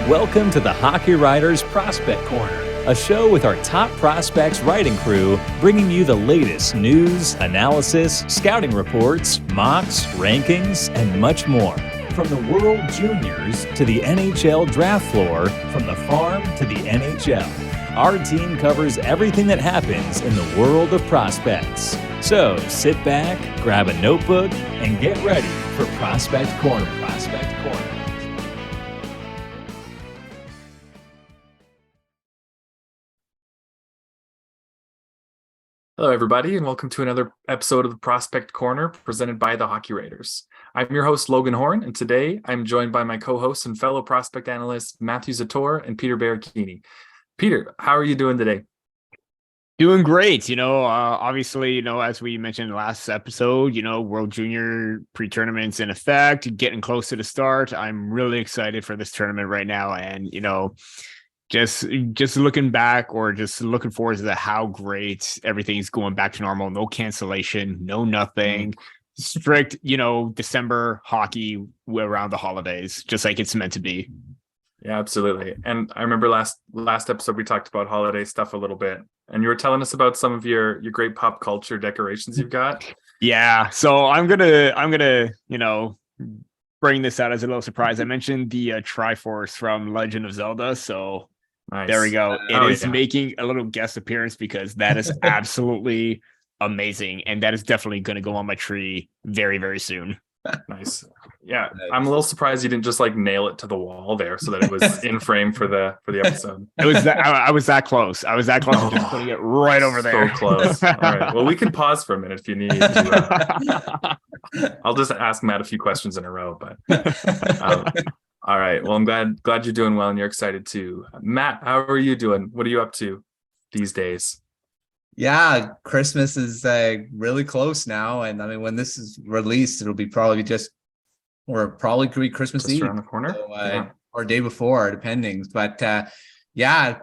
Welcome to the Hockey Writers Prospect Corner, a show with our top prospects writing crew, bringing you the latest news, analysis, scouting reports, mocks, rankings, and much more. From the World Juniors to the NHL draft floor, from the farm to the NHL, our team covers everything that happens in the world of prospects. So sit back, grab a notebook, and get ready for Prospect Corner. Prospect Corner. Hello, everybody, and welcome to another episode of the Prospect Corner presented by the Hockey Writers. I'm your host, Logan Horn, and today I'm joined by my co-hosts and fellow prospect analysts, Matthew Zator and Peter Baracchini. Peter, how are you doing today? Doing great. Obviously, as we mentioned in the last episode, World Junior pre-tournament's in effect, getting close to the start. I'm really excited for this tournament right now. And, just looking back or just looking forward to how great everything's going back to normal. No cancellation, no nothing. Strict, December hockey around the holidays, just like it's meant to be. Yeah, absolutely. And I remember last episode we talked about holiday stuff a little bit, and you were telling us about some of your great pop culture decorations you've got. Yeah, so I'm gonna bring this out as a little surprise. I mentioned the Triforce from Legend of Zelda, so nice. There we go. It is making a little guest appearance because that is absolutely amazing, and that is definitely going to go on my tree very, very soon. Nice. Yeah, nice. I'm a little surprised you didn't just nail it to the wall there so that it was in frame for the episode. It was that I was that close. I was that close to just putting it right over there. So close. All right. Well, we can pause for a minute if you need to. I'll just ask Matt a few questions in a row, but all right. Well, I'm glad you're doing well and you're excited too. Matt, how are you doing? What are you up to these days? Yeah, Christmas is really close now, and I mean, when this is released, it'll be probably could be Christmas just Eve around the corner, so, or day before, depending. But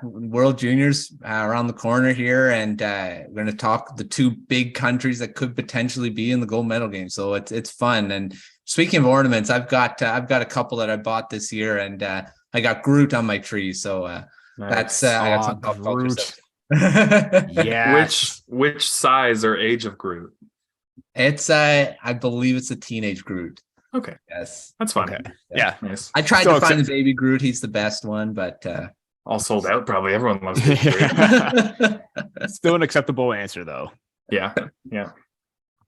World Juniors around the corner here, and we're going to talk the two big countries that could potentially be in the gold medal game. So it's fun. And speaking of ornaments, I've got a couple that I bought this year, and I got Groot on my tree. So nice. I got some pop culture stuff. Yeah. Which size or age of Groot? It's I believe it's a teenage Groot. Okay. Yes. That's fine. Okay. Yeah. Nice. I tried to find the baby Groot. He's the best one, but all sold out. Probably everyone loves baby Groot. Still an acceptable answer though. Yeah.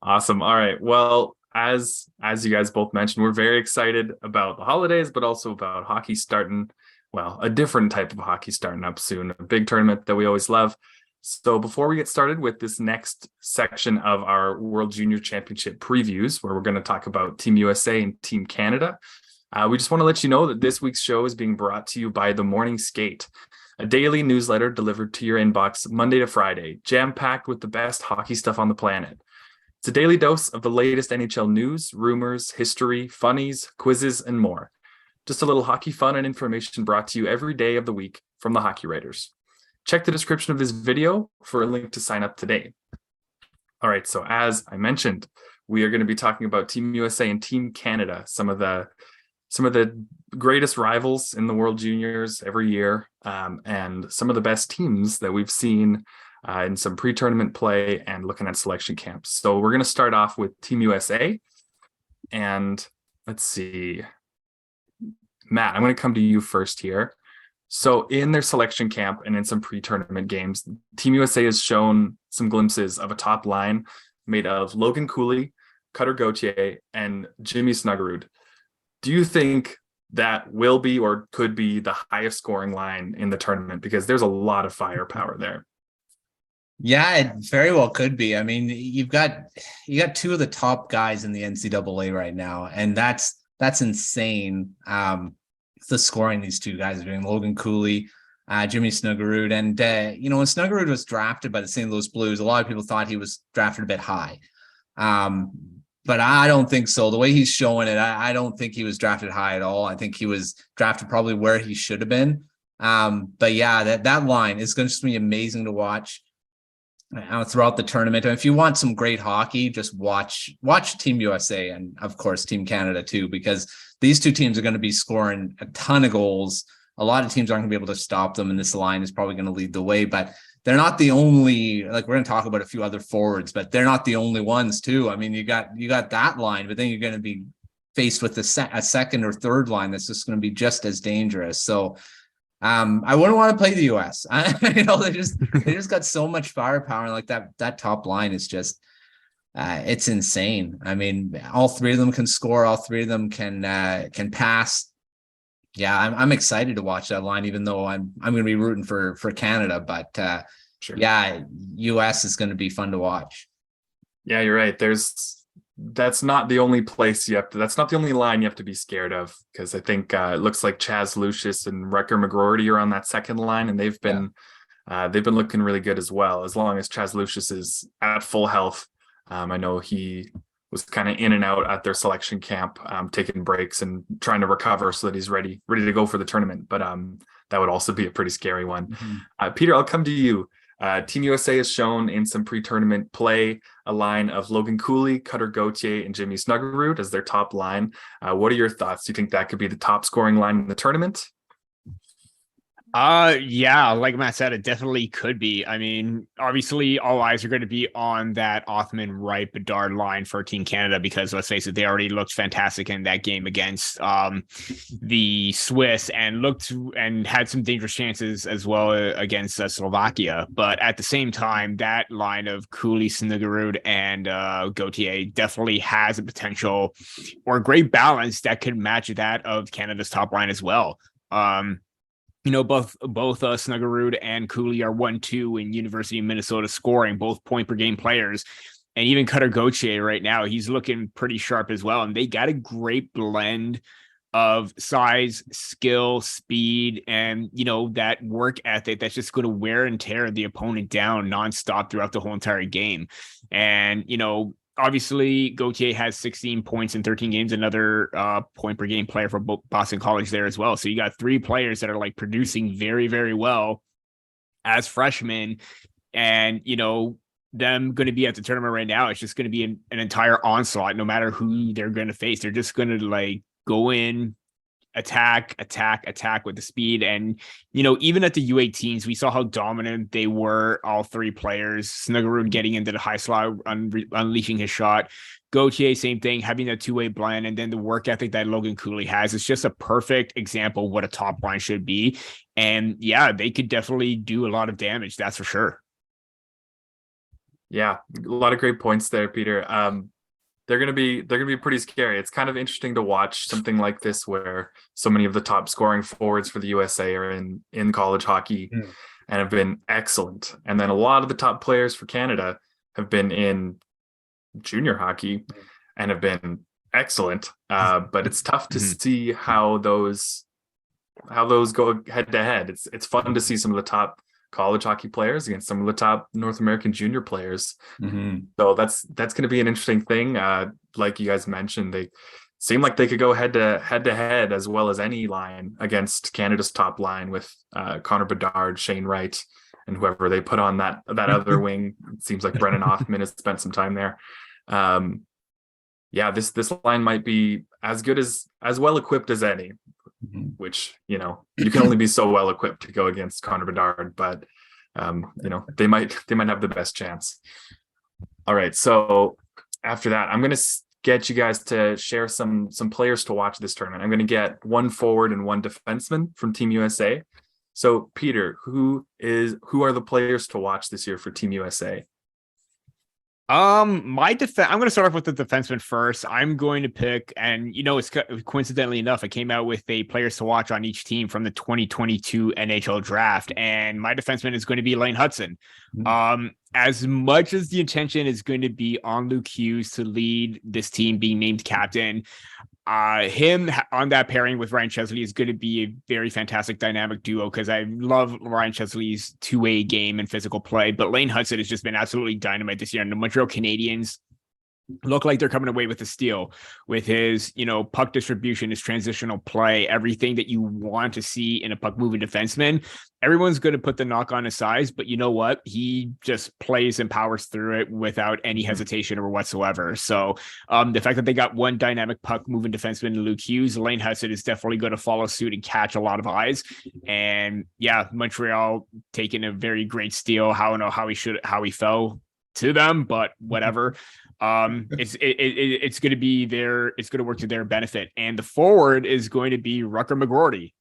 Awesome. All right. Well, as you guys both mentioned, we're very excited about the holidays, but also about hockey starting. Well, a different type of hockey starting up soon, a big tournament that we always love. So before we get started with this next section of our World Junior Championship previews, where we're going to talk about Team USA and Team Canada, we just want to let you know that this week's show is being brought to you by The Morning Skate, a daily newsletter delivered to your inbox Monday to Friday, jam-packed with the best hockey stuff on the planet. It's a daily dose of the latest NHL news, rumors, history, funnies, quizzes, and more. Just a little hockey fun and information brought to you every day of the week from the Hockey Writers. Check the description of this video for a link to sign up today. All right, so as I mentioned, we are going to be talking about Team USA and Team Canada, some of the greatest rivals in the World Juniors every year, and some of the best teams that we've seen in some pre-tournament play and looking at selection camps. So we're going to start off with Team USA, and let's see. Matt, I'm going to come to you first here. So in their selection camp and in some pre-tournament games, Team USA has shown some glimpses of a top line made of Logan Cooley, Cutter Gauthier, and Jimmy Snuggerud. Do you think that will be or could be the highest scoring line in the tournament? Because there's a lot of firepower there. Yeah, it very well could be. I mean, you got two of the top guys in the NCAA right now, and that's insane. The scoring these two guys are doing, Logan Cooley, Jimmy Snuggerud. And, when Snuggerud was drafted by the St. Louis Blues, a lot of people thought he was drafted a bit high. But I don't think so. The way he's showing it, I don't think he was drafted high at all. I think he was drafted probably where he should have been. But yeah, that line is going to be amazing to watch throughout the tournament. And if you want some great hockey, just watch Team USA and of course Team Canada too, because these two teams are going to be scoring a ton of goals a lot of teams aren't going to be able to stop them, and this line is probably going to lead the way. But they're not the only, like, we're going to talk about a few other forwards, but they're not the only ones too. I mean, you got that line, but then you're going to be faced with a second or third line that's just going to be just as dangerous. So I wouldn't want to play the US. They just got so much firepower. Like that top line is just it's insane. I mean, all three of them can score, all three of them can pass. Yeah, I'm excited to watch that line, even though I'm going to be rooting for Canada. But sure. Yeah, US is going to be fun to watch. Yeah, you're right. That's not the only place that's not the only line you have to be scared of, because I think it looks like Chaz Lucius and Wrecker McGroarty are on that second line, and they've been looking really good as well. As long as Chaz Lucius is at full health, I know he was kind of in and out at their selection camp, taking breaks and trying to recover so that he's ready to go for the tournament. But that would also be a pretty scary one. Mm-hmm. Peter, I'll come to you. Team USA has shown in some pre-tournament play a line of Logan Cooley, Cutter Gauthier, and Jimmy Snuggerud as their top line. What are your thoughts? Do you think that could be the top scoring line in the tournament? Yeah, like Matt said, it definitely could be. I mean, obviously all eyes are going to be on that Othman, Wright, Bedard line for Team Canada, because let's face it, they already looked fantastic in that game against the Swiss, and had some dangerous chances as well against Slovakia. But at the same time, that line of Cooley, Snuggerud, and Gauthier definitely has a potential or a great balance that could match that of Canada's top line as well. Both Snuggerud and Cooley are 1-2 in University of Minnesota scoring, both point per game players. And even Cutter Gauthier right now, he's looking pretty sharp as well. And they got a great blend of size, skill, speed, and, that work ethic that's just going to wear and tear the opponent down nonstop throughout the whole entire game. And, obviously, Gauthier has 16 points in 13 games, another point per game player for Boston College there as well. So you got three players that are like producing very, very well as freshmen. And, them going to be at the tournament right now, it's just going to be an entire onslaught, no matter who they're going to face. They're just going to like go in, attack with the speed. And, even at the U18s, we saw how dominant they were, all three players. Snuggerud getting into the high slot, unleashing his shot. Gauthier, same thing, having that two-way blend, and then the work ethic that Logan Cooley has. It's just a perfect example of what a top line should be. And yeah, they could definitely do a lot of damage, that's for sure. Yeah, a lot of great points there, Peter. They're gonna be pretty scary. It's kind of interesting to watch something like this where so many of the top scoring forwards for the USA are in college hockey and have been excellent. And then a lot of the top players for Canada have been in junior hockey and have been excellent. But it's tough to see how those go head to head. It's fun to see some of the top college hockey players against some of the top North American junior players. So that's going to be an interesting thing. Like you guys mentioned, they seem like they could go head to head as well as any line against Canada's top line with Connor Bedard, Shane Wright, and whoever they put on that other wing. It seems like Brennan Othman has spent some time there. This line might be as good as well equipped as any. Which, you can only be so well equipped to go against Connor Bedard, but they might have the best chance. All right, so after that, I'm going to get you guys to share some players to watch this tournament. I'm going to get one forward and one defenseman from Team USA. So Peter, who are the players to watch this year for Team USA? I'm going to start off with the defenseman first. I'm going to pick, and it's coincidentally enough, I came out with a players to watch on each team from the 2022 NHL draft, and my defenseman is going to be Lane Hutson. As much as the intention is going to be on Luke Hughes to lead this team, being named captain, him on that pairing with Ryan Chesley is going to be a very fantastic dynamic duo, because I love Ryan Chesley's two-way game and physical play, but Lane Hutson has just been absolutely dynamite this year. And the Montreal Canadiens look like they're coming away with a steal with his, puck distribution, his transitional play, everything that you want to see in a puck moving defenseman. Everyone's going to put the knock on his size, but you know what? He just plays and powers through it without any hesitation or whatsoever. So the fact that they got one dynamic puck moving defenseman, Luke Hughes, Lane Hudson is definitely going to follow suit and catch a lot of eyes. And yeah, Montreal taking a very great steal. I don't know how he fell to them, but whatever. It's going to be it's going to work to their benefit. And the forward is going to be Rutger McGroarty.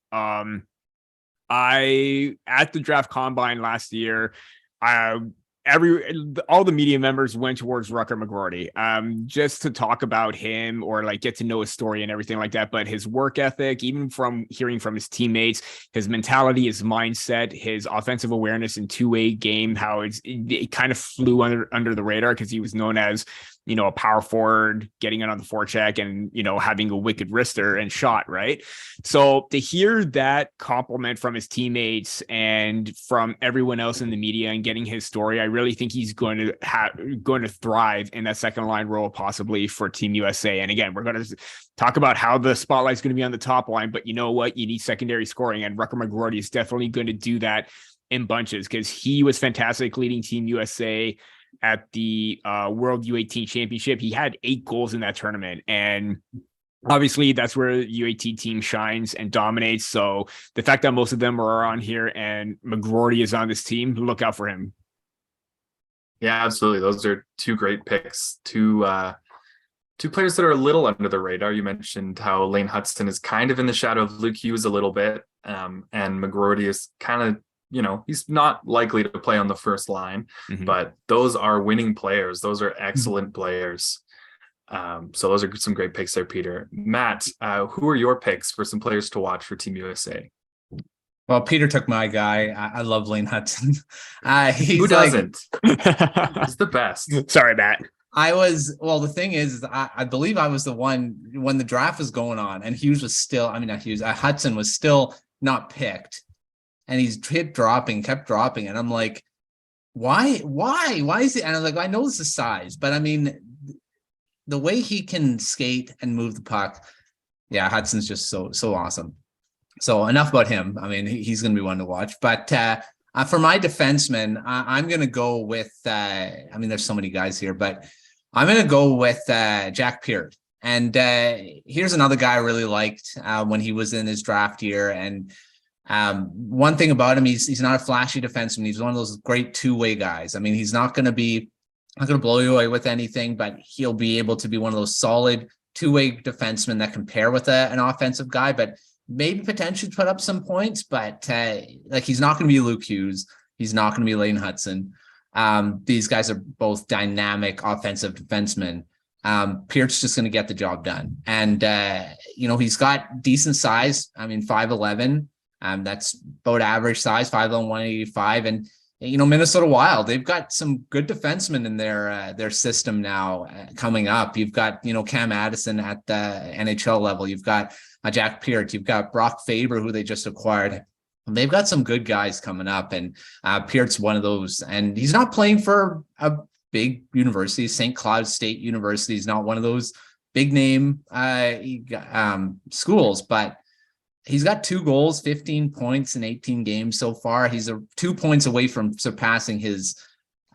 At the draft combine last year, all the media members went towards Rutger McGroarty, just to talk about him or like get to know his story and everything like that. But his work ethic, even from hearing from his teammates, his mentality, his mindset, his offensive awareness and two-way game, how it kind of flew under the radar because he was known as, a power forward, getting it on the forecheck and, having a wicked wrister and shot, right? So to hear that compliment from his teammates and from everyone else in the media and getting his story, I really think he's going to thrive in that second line role, possibly for Team USA. And again, we're going to talk about how the spotlight is going to be on the top line, but you know what? You need secondary scoring, and Rutger McGroarty is definitely going to do that in bunches because he was fantastic leading Team USA at the World U18 Championship. He had 8 goals in that tournament, and obviously that's where the U18 team shines and dominates. So the fact that most of them are on here and McGroarty is on this team, look out for him. Yeah, absolutely. Those are 2 great picks. Two players that are a little under the radar. You mentioned how Lane Hudson is kind of in the shadow of Luke Hughes a little bit, and McGroarty is kind of, he's not likely to play on the first line, but those are winning players. Those are excellent players. So those are some great picks there, Peter. Matt, who are your picks for some players to watch for Team USA? Well, Peter took my guy. I love Lane Hudson. Who doesn't? He's the best. Sorry, Matt. The thing is, I believe I was the one when the draft was going on and Hughes was still, Hudson was still not picked. And he's kept dropping. And I'm like, why is it? And I'm like, I know it's the size, but I mean, the way he can skate and move the puck. Yeah. Hudson's just so awesome. So enough about him. I mean, he's going to be one to watch, but, for my defenseman, I'm going to go with, there's so many guys here, but I'm going to go with, Jack Peart. And, here's another guy I really liked, when he was in his draft year. And, one thing about him, he's not a flashy defenseman. He's one of those great two-way guys. I mean, he's not going to blow you away with anything, but he'll be able to be one of those solid two-way defensemen that can pair with an offensive guy, but maybe potentially put up some points. But he's not going to be Luke Hughes. He's not going to be Lane Hudson. These guys are both dynamic offensive defensemen. Peart's just going to get the job done. And, he's got decent size. 5'11". That's about average size, 5'1", 185. And, Minnesota Wild, they've got some good defensemen in their system now coming up. You've got, Cam Addison at the NHL level. You've got Jack Peart. You've got Brock Faber, who they just acquired. They've got some good guys coming up, and Peart's one of those. And he's not playing for a big university. St. Cloud State University is not one of those big name schools, but he's got 2 goals, 15 points in 18 games so far. He's 2 points away from surpassing his,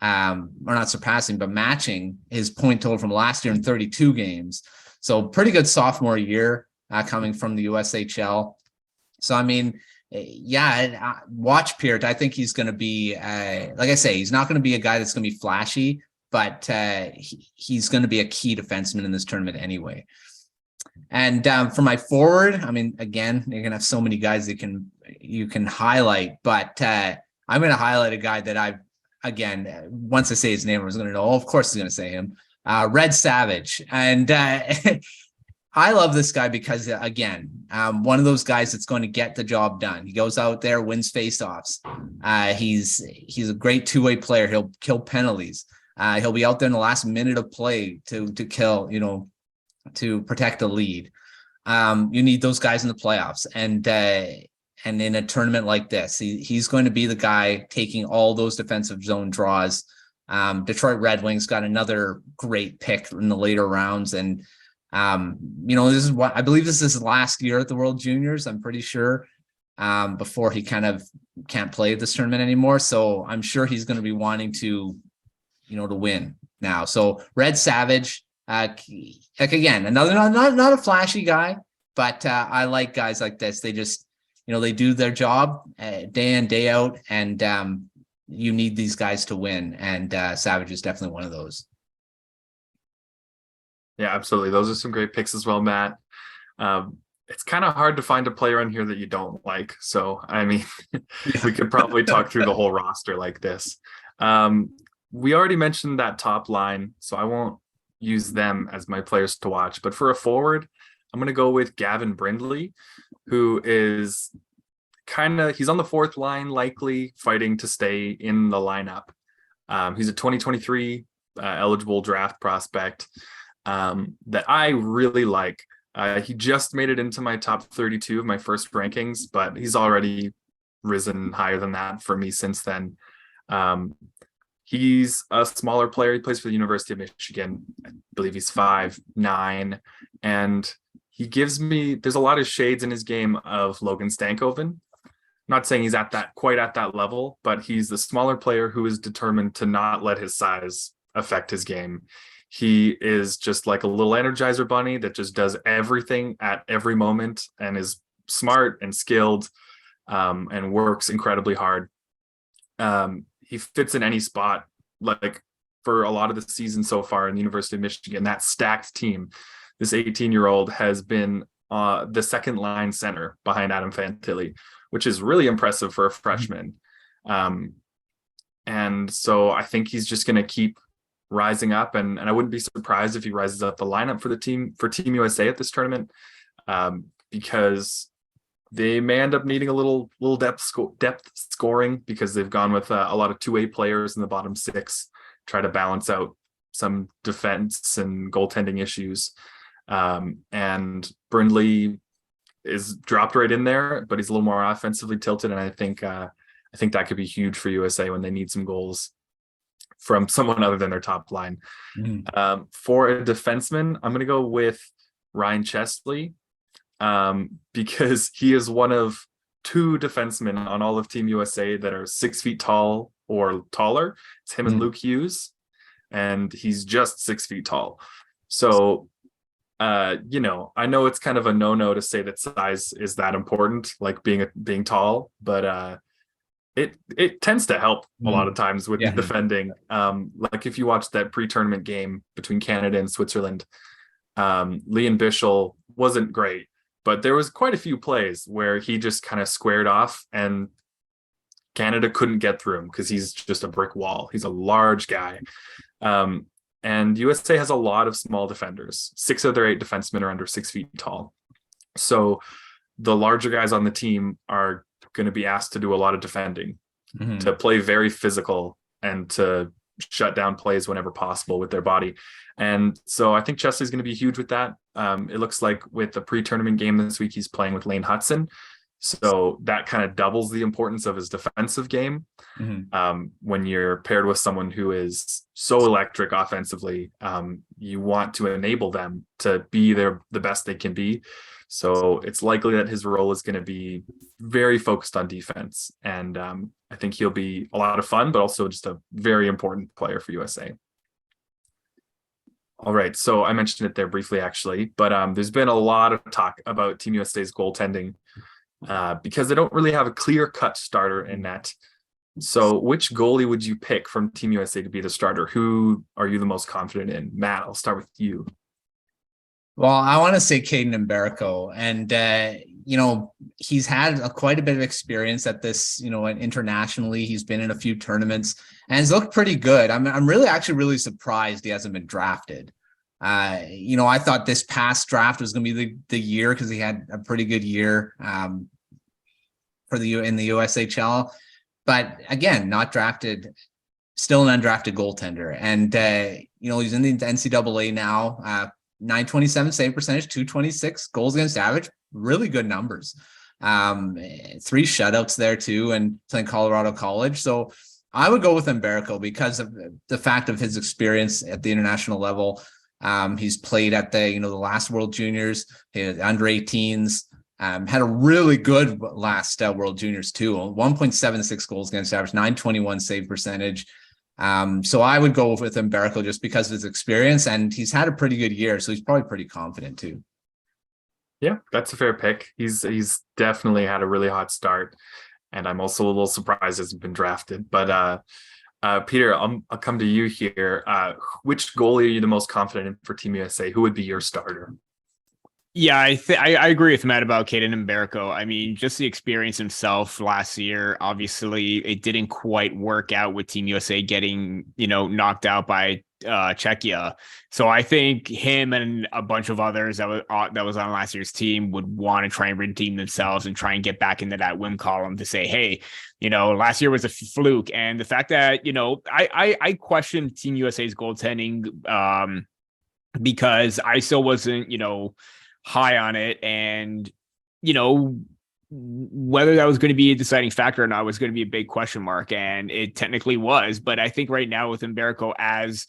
matching his point total from last year in 32 games. So pretty good sophomore year coming from the USHL. So, watch Peart. I think he's going to be, like I say, he's not going to be a guy that's going to be flashy, but he's going to be a key defenseman in this tournament anyway. And for my forward, again, you're gonna have so many guys that you can highlight, but I'm gonna highlight a guy that once I say his name, I was gonna know. Oh, of course, he's gonna say him, Red Savage, and I love this guy because one of those guys that's going to get the job done. He goes out there, wins faceoffs. He's a great two-way player. He'll kill penalties. He'll be out there in the last minute of play to kill, to protect a lead. You need those guys in the playoffs, and in a tournament like this, he's going to be the guy taking all those defensive zone draws Detroit Red Wings got another great pick in the later rounds. And, this is what I believe this is his last year at the World Juniors. I'm pretty sure before he kind of can't play this tournament anymore. So I'm sure he's going to be wanting to win now. So Red Savage, again, another not a flashy guy, but I like guys like this. They just, they do their job day in, day out, and you need these guys to win. And Savage is definitely one of those. Yeah, absolutely. Those are some great picks as well, Matt. It's kind of hard to find a player on here that you don't like. So, I mean, we could probably talk through the whole roster like this. We already mentioned that top line, so I won't use them as my players to watch. But for a forward, I'm going to go with Gavin Brindley, who is he's on the fourth line, likely fighting to stay in the lineup. He's a 2023 eligible draft prospect that I really like. He just made it into my top 32 of my first rankings, but he's already risen higher than that for me since then. He's a smaller player. He plays for the University of Michigan. I believe he's 5'9", and there's a lot of shades in his game of Logan Stankoven. Not saying he's quite at that level, but he's the smaller player who is determined to not let his size affect his game. He is just like a little Energizer bunny that just does everything at every moment and is smart and skilled and works incredibly hard. He fits in any spot. Like for a lot of the season so far in the University of Michigan, that stacked team, this 18-year-old has been the second line center behind Adam Fantilli, which is really impressive for a freshman. And so I think he's just going to keep rising up, and I wouldn't be surprised if he rises up the lineup for Team USA at this tournament, because they may end up needing a little depth scoring, because they've gone with a lot of two-way players in the bottom six, try to balance out some defense and goaltending issues. And Brindley is dropped right in there, but he's a little more offensively tilted, and I think that could be huge for USA when they need some goals from someone other than their top line. For a defenseman, I'm going to go with Ryan Chesley, because he is one of two defensemen on all of Team USA that are 6 feet tall or taller. It's him and Luke Hughes, and he's just 6 feet tall. So, I know it's kind of a no-no to say that size is that important, like being tall, but it tends to help a lot of times with defending. Like if you watch that pre-tournament game between Canada and Switzerland, Liam Bischel wasn't great, but there was quite a few plays where he just kind of squared off and Canada couldn't get through him because he's just a brick wall. He's a large guy. And USA has a lot of small defenders. 6 of their 8 defensemen are under 6 feet tall. So the larger guys on the team are going to be asked to do a lot of defending, to play very physical and to shut down plays whenever possible with their body. And so I think Chesley's going to be huge with that. It looks like with the pre-tournament game this week, he's playing with Lane Hudson. So that kind of doubles the importance of his defensive game. When you're paired with someone who is so electric offensively, you want to enable them to be the best they can be. So it's likely that his role is going to be very focused on defense. And I think he'll be a lot of fun, but also just a very important player for USA. All right. So I mentioned it there briefly, actually, but there's been a lot of talk about Team USA's goaltending because they don't really have a clear-cut starter in net. So which goalie would you pick from Team USA to be the starter? Who are you the most confident in? Matt, I'll start with you. Well, I want to say Caden Mbarico, and he's had quite a bit of experience at this, internationally. He's been in a few tournaments and he's looked pretty good. I'm really surprised he hasn't been drafted. I thought this past draft was going to be the year because he had a pretty good year in the USHL, but again, not drafted, still an undrafted goaltender, and he's in the NCAA now. 927 save percentage, 226 goals against average, really good numbers. 3 shutouts there too, and playing Colorado College. So I would go with Umberto because of the fact of his experience at the international level. He's played at the last World Juniors, under 18s. Had a really good last World Juniors too. 1.76 goals against average, 921 save percentage. So I would go with Umberto just because of his experience, and he's had a pretty good year, so he's probably pretty confident too. Yeah, that's a fair pick. He's definitely had a really hot start, and I'm also a little surprised he hasn't been drafted. But Peter, I'll come to you here. Which goalie are you the most confident in for Team USA? Who would be your starter? Yeah, I agree with Matt about Caden Umberto. I mean, just the experience himself last year. Obviously, it didn't quite work out with Team USA getting knocked out by Czechia. So I think him and a bunch of others that was on last year's team would want to try and redeem themselves and try and get back into that win column to say, hey, last year was a fluke. And the fact that I question Team USA's goaltending because I still wasn't high on it, and whether that was going to be a deciding factor or not was going to be a big question mark, and it technically was. But I think right now with Umberto as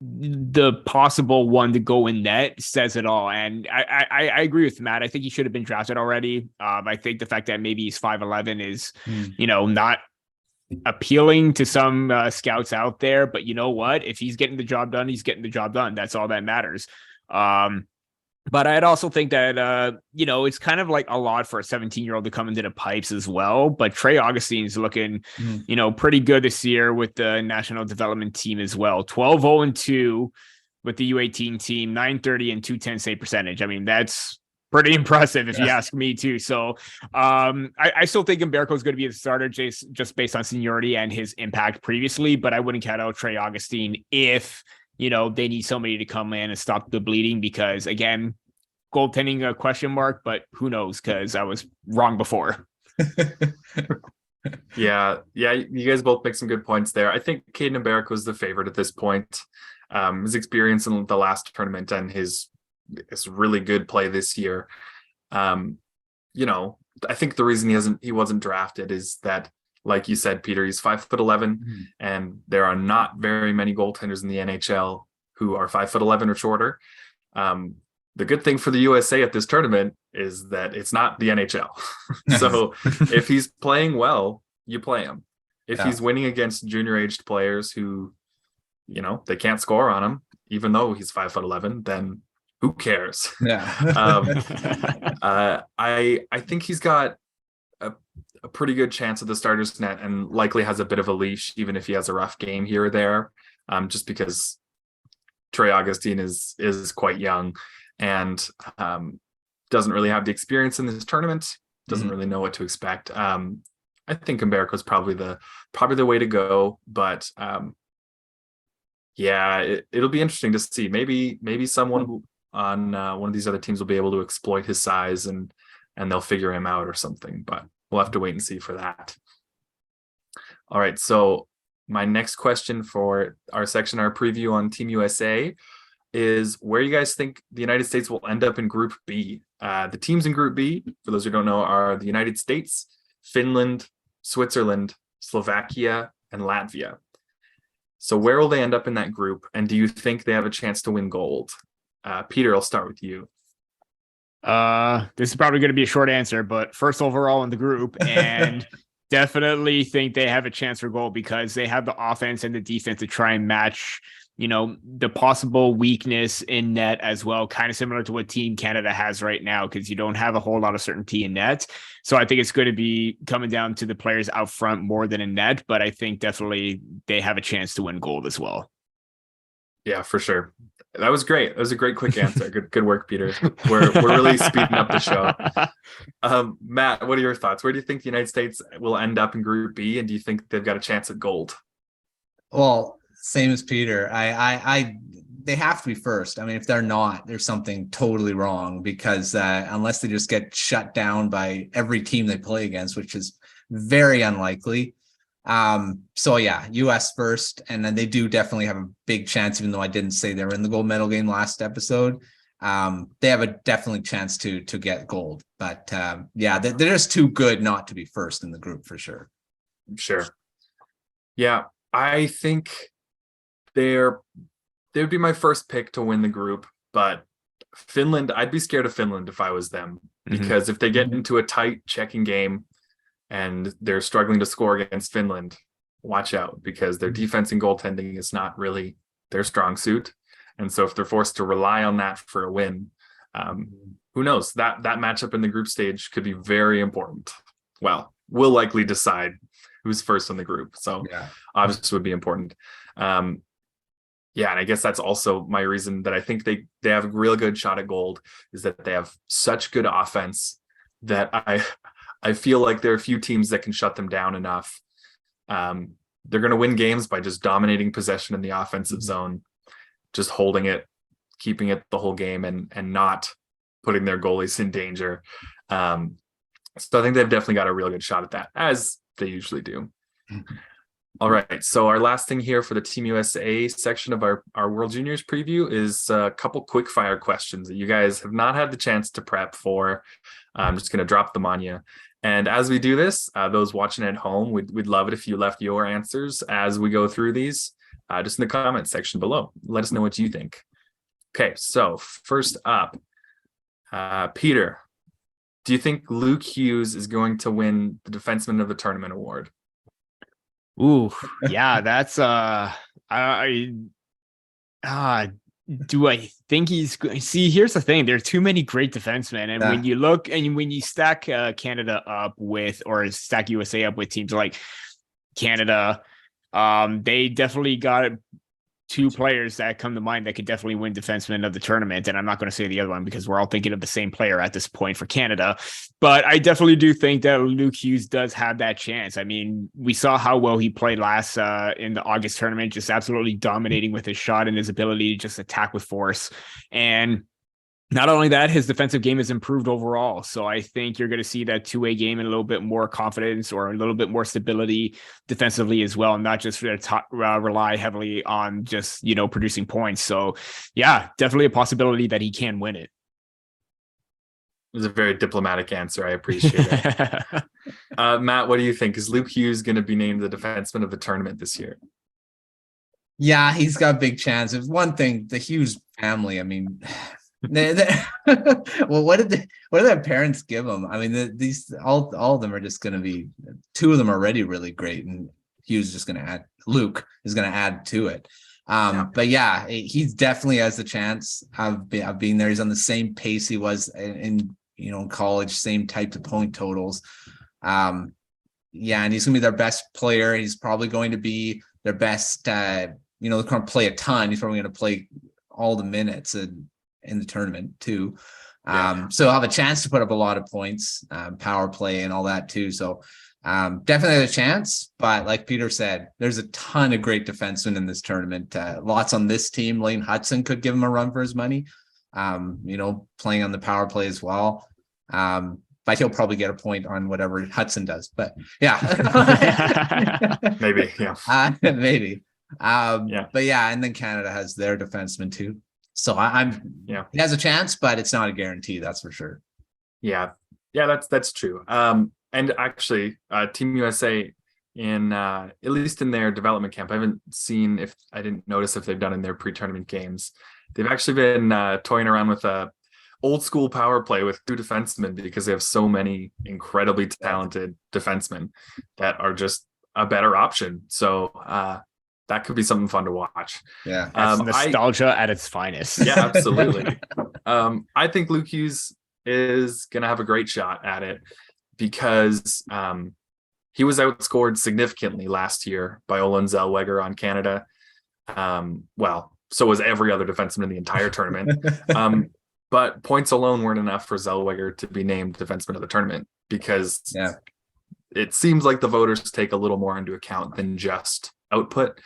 the possible one to go in net says it all. And I agree with Matt. I think he should have been drafted already. I think the fact that maybe he's 5'11" is not appealing to some scouts out there, but you know what, if he's getting the job done, he's getting the job done. That's all that matters. But I'd also think that, it's kind of like a lot for a 17-year-old to come into the pipes as well. But Trey Augustine's looking, pretty good this year with the national development team as well. 12-0-2 with the U18 team, 930 and 210 save percentage. I mean, that's pretty impressive if you ask me too. So I still think Umberto is going to be the starter just based on seniority and his impact previously. But I wouldn't count out Trey Augustine if they need somebody to come in and stop the bleeding, because again, goaltending a question mark, but who knows, because I was wrong before. Yeah, you guys both make some good points there. I think Caden Umberto is the favorite at this point. His experience in the last tournament and his really good play this year. I think the reason he wasn't drafted is that, like you said, Peter, he's 5'11", and there are not very many goaltenders in the NHL who are 5'11" or shorter. The good thing for the USA at this tournament is that it's not the NHL. So if he's playing well, you play him. If he's winning against junior-aged players who, they can't score on him, even though he's 5'11", then who cares? Yeah. I think he's got a pretty good chance at the starter's net, and likely has a bit of a leash, even if he has a rough game here or there, just because Trey Augustine is quite young and doesn't really have the experience in this tournament, doesn't really know what to expect. I think Umberto is probably the way to go, but it'll be interesting to see. Maybe someone on one of these other teams will be able to exploit his size and they'll figure him out or something, but we'll have to wait and see for that. All right, so my next question for our section, our preview on Team USA, is where you guys think the United States will end up in Group B. The teams in Group B, for those who don't know, are the United States, Finland, Switzerland, Slovakia, and Latvia. So where will they end up in that group? And do you think they have a chance to win gold? Peter, I'll start with you. This is probably going to be a short answer, but first overall in the group, and definitely think they have a chance for gold because they have the offense and the defense to try and match, the possible weakness in net as well, kind of similar to what Team Canada has right now, because you don't have a whole lot of certainty in net. So I think it's going to be coming down to the players out front more than in net, but I think definitely they have a chance to win gold as well. Yeah, for sure. That was great. That was a great quick answer. Good work, Peter. We're really speeding up the show. Matt, what are your thoughts? Where do you think the United States will end up in Group B, and do you think they've got a chance at gold? Well, same as Peter. They have to be first. I mean, if they're not, there's something totally wrong, because unless they just get shut down by every team they play against, which is very unlikely. So yeah, US first, and then they do definitely have a big chance, even though I didn't say they were in the gold medal game last episode. They have a definitely chance to get gold, but they're just too good not to be first in the group for sure. Sure. Yeah, I think they'd be my first pick to win the group, but Finland, I'd be scared of Finland if I was them, because if they get into a tight checking game and they're struggling to score against Finland, watch out, because their defense and goaltending is not really their strong suit. And so if they're forced to rely on that for a win, who knows? That matchup in the group stage could be very important. Well, will likely decide who's first in the group. So obviously would be important. Yeah, and I guess that's also my reason that I think they have a real good shot at gold, is that they have such good offense that I feel like there are a few teams that can shut them down enough. They're going to win games by just dominating possession in the offensive zone, just holding it, keeping it the whole game, and not putting their goalies in danger. So I think they've definitely got a real good shot at that, as they usually do. All right, so our last thing here for the Team USA section of our World Juniors preview is a couple quick fire questions that you guys have not had the chance to prep for. I'm just going to drop them on you. And as we do this, those watching at home, we'd love it if you left your answers as we go through these, just in the comment section below. Let us know what you think. Okay, so first up, Peter, do you think Luke Hughes is going to win the Defenseman of the Tournament award? Ooh, yeah, that's do I think he's see? Here's the thing: there are too many great defensemen, and when you look and when you stack Canada up with, or stack USA up with teams like Canada, they definitely got two players that come to mind that could definitely win defenseman of the tournament. And I'm not going to say the other one because we're all thinking of the same player at this point for Canada. But I definitely do think that Luke Hughes does have that chance. I mean, we saw how well he played last in the August tournament, just absolutely dominating with his shot and his ability to just attack with force. And not only that, his defensive game has improved overall. So I think you're going to see that two-way game and a little bit more confidence or a little bit more stability defensively as well, not just rely heavily on just, producing points. So yeah, definitely a possibility that he can win it. It was a very diplomatic answer. I appreciate it. Matt, what do you think? Is Luke Hughes going to be named the defenseman of the tournament this year? Yeah, he's got a big chance. If one thing, the Hughes family, I mean... well, what did their parents give them? I mean, these all of them are just going to be. Two of them are already really great, and Hughes is just going to add. Luke is going to add to it. But yeah, he's definitely has the chance of being there. He's on the same pace he was in college, same type of point totals. Yeah, and he's going to be their best player. He's probably going to be their best. They're going to play a ton. He's probably going to play all the minutes in the tournament too. So I'll have a chance to put up a lot of points, power play and all that too. So definitely a chance, but like Peter said, there's a ton of great defensemen in this tournament. Lots on this team. Lane Hutson could give him a run for his money, playing on the power play as well. But he'll probably get a point on whatever Hudson does, but yeah. Maybe. Yeah. Maybe. But yeah. And then Canada has their defenseman too. So he has a chance, but it's not a guarantee. That's for sure. Yeah, that's true. And actually, Team USA at least in their development camp, I didn't notice if they've done in their pre-tournament games. They've actually been toying around with a old school power play with two defensemen because they have so many incredibly talented defensemen that are just a better option. So that could be something fun to watch. Yeah, that's nostalgia at its finest. Yeah, absolutely. I think Luke Hughes is going to have a great shot at it because he was outscored significantly last year by Olen Zellweger on Canada. So was every other defenseman in the entire tournament. But points alone weren't enough for Zellweger to be named defenseman of the tournament because it seems like the voters take a little more into account than just output,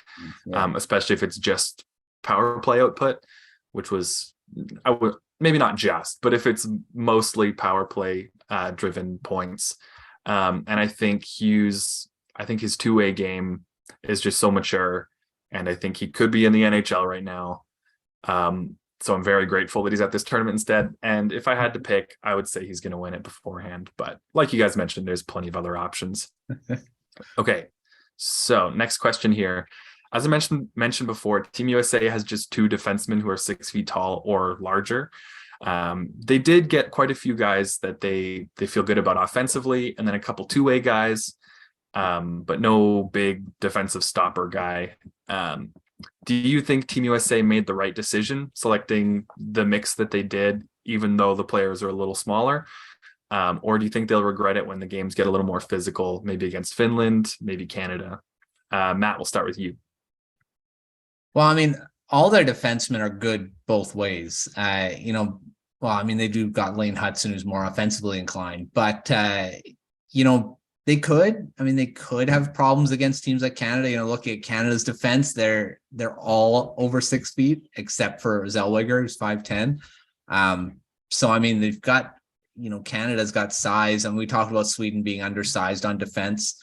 especially if it's just power play output, which was maybe not just, but if it's mostly power play driven points. And I think his two-way game is just so mature, and I think he could be in the NHL right now. So I'm very grateful that he's at this tournament instead. And if I had to pick, I would say he's going to win it beforehand. But like you guys mentioned, there's plenty of other options. Okay. So next question here. As I mentioned before, Team USA has just 2 defensemen who are 6 feet tall or larger. They did get quite a few guys that they feel good about offensively, and then a couple two-way guys, but no big defensive stopper guy. Do you think Team USA made the right decision selecting the mix that they did, even though the players are a little smaller? Or do you think they'll regret it when the games get a little more physical, maybe against Finland, maybe Canada? Matt, we'll start with you. Well, I mean, all their defensemen are good both ways. Well, I mean, they do got Lane Hudson, who's more offensively inclined, but they could have problems against teams like Canada. Look at Canada's defense; they're all over 6 feet, except for Zellweger, who's 5'10". So I mean, they've got, Canada's got size, and we talked about Sweden being undersized on defense.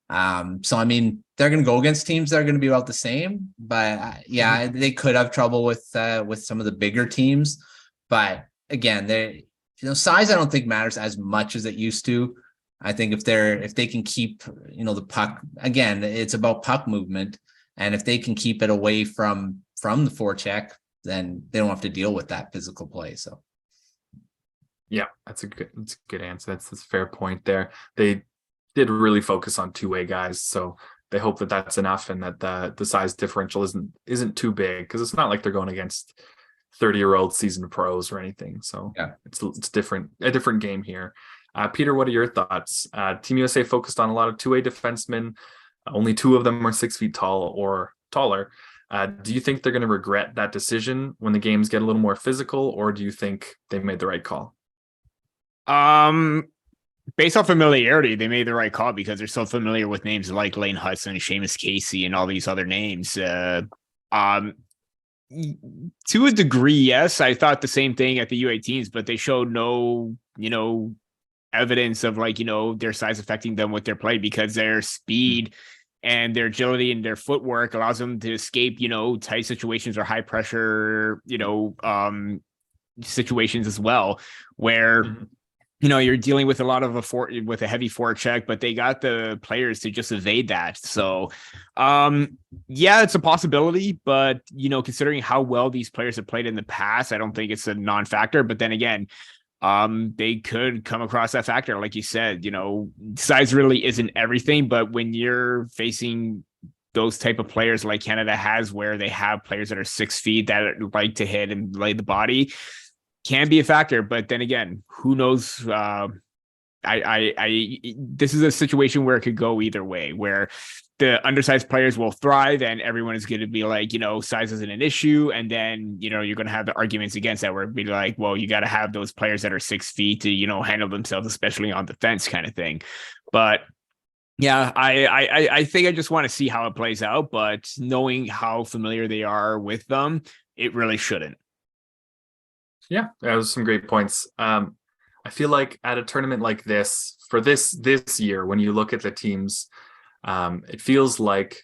So I mean, they're going to go against teams that are going to be about the same, but they could have trouble with some of the bigger teams. But again, size I don't think matters as much as it used to. I think if they can keep the puck, again, it's about puck movement, and if they can keep it away from the forecheck, then they don't have to deal with that physical play. So yeah, that's a good answer. That's a fair point there. They did really focus on two-way guys, so they hope that that's enough, and that the size differential isn't too big, because it's not like they're going against 30-year-old seasoned pros or anything. So yeah, it's a different game here. Peter, what are your thoughts? Team USA focused on a lot of two-way defensemen. Only 2 of them are 6 feet tall or taller. Do you think they're going to regret that decision when the games get a little more physical, or do you think they made the right call? Based on familiarity, they made the right call, because they're so familiar with names like Lane Hudson, Seamus Casey, and all these other names. To a degree, yes, I thought the same thing at the U18s, but they showed no, evidence of their size affecting them with their play, because their speed and their agility and their footwork allows them to escape, tight situations or high pressure, situations as well, where you're dealing with a lot of with a heavy forecheck, but they got the players to just evade that. So, yeah, it's a possibility, but considering how well these players have played in the past, I don't think it's a non-factor. But then again, they could come across that factor, like you said. Size really isn't everything, but when you're facing those type of players like Canada has, where they have players that are 6 feet that like to hit and lay the body, can be a factor. But then again, who knows? This is a situation where it could go either way, where the undersized players will thrive and everyone is going to be like, size isn't an issue. And then, you're going to have the arguments against that, where it'd be like, well, you got to have those players that are 6 feet to, handle themselves, especially on defense kind of thing. But yeah, I think I just want to see how it plays out, but knowing how familiar they are with them, it really shouldn't. Yeah, that was some great points. I feel like at a tournament like this, for this year, when you look at the teams, it feels like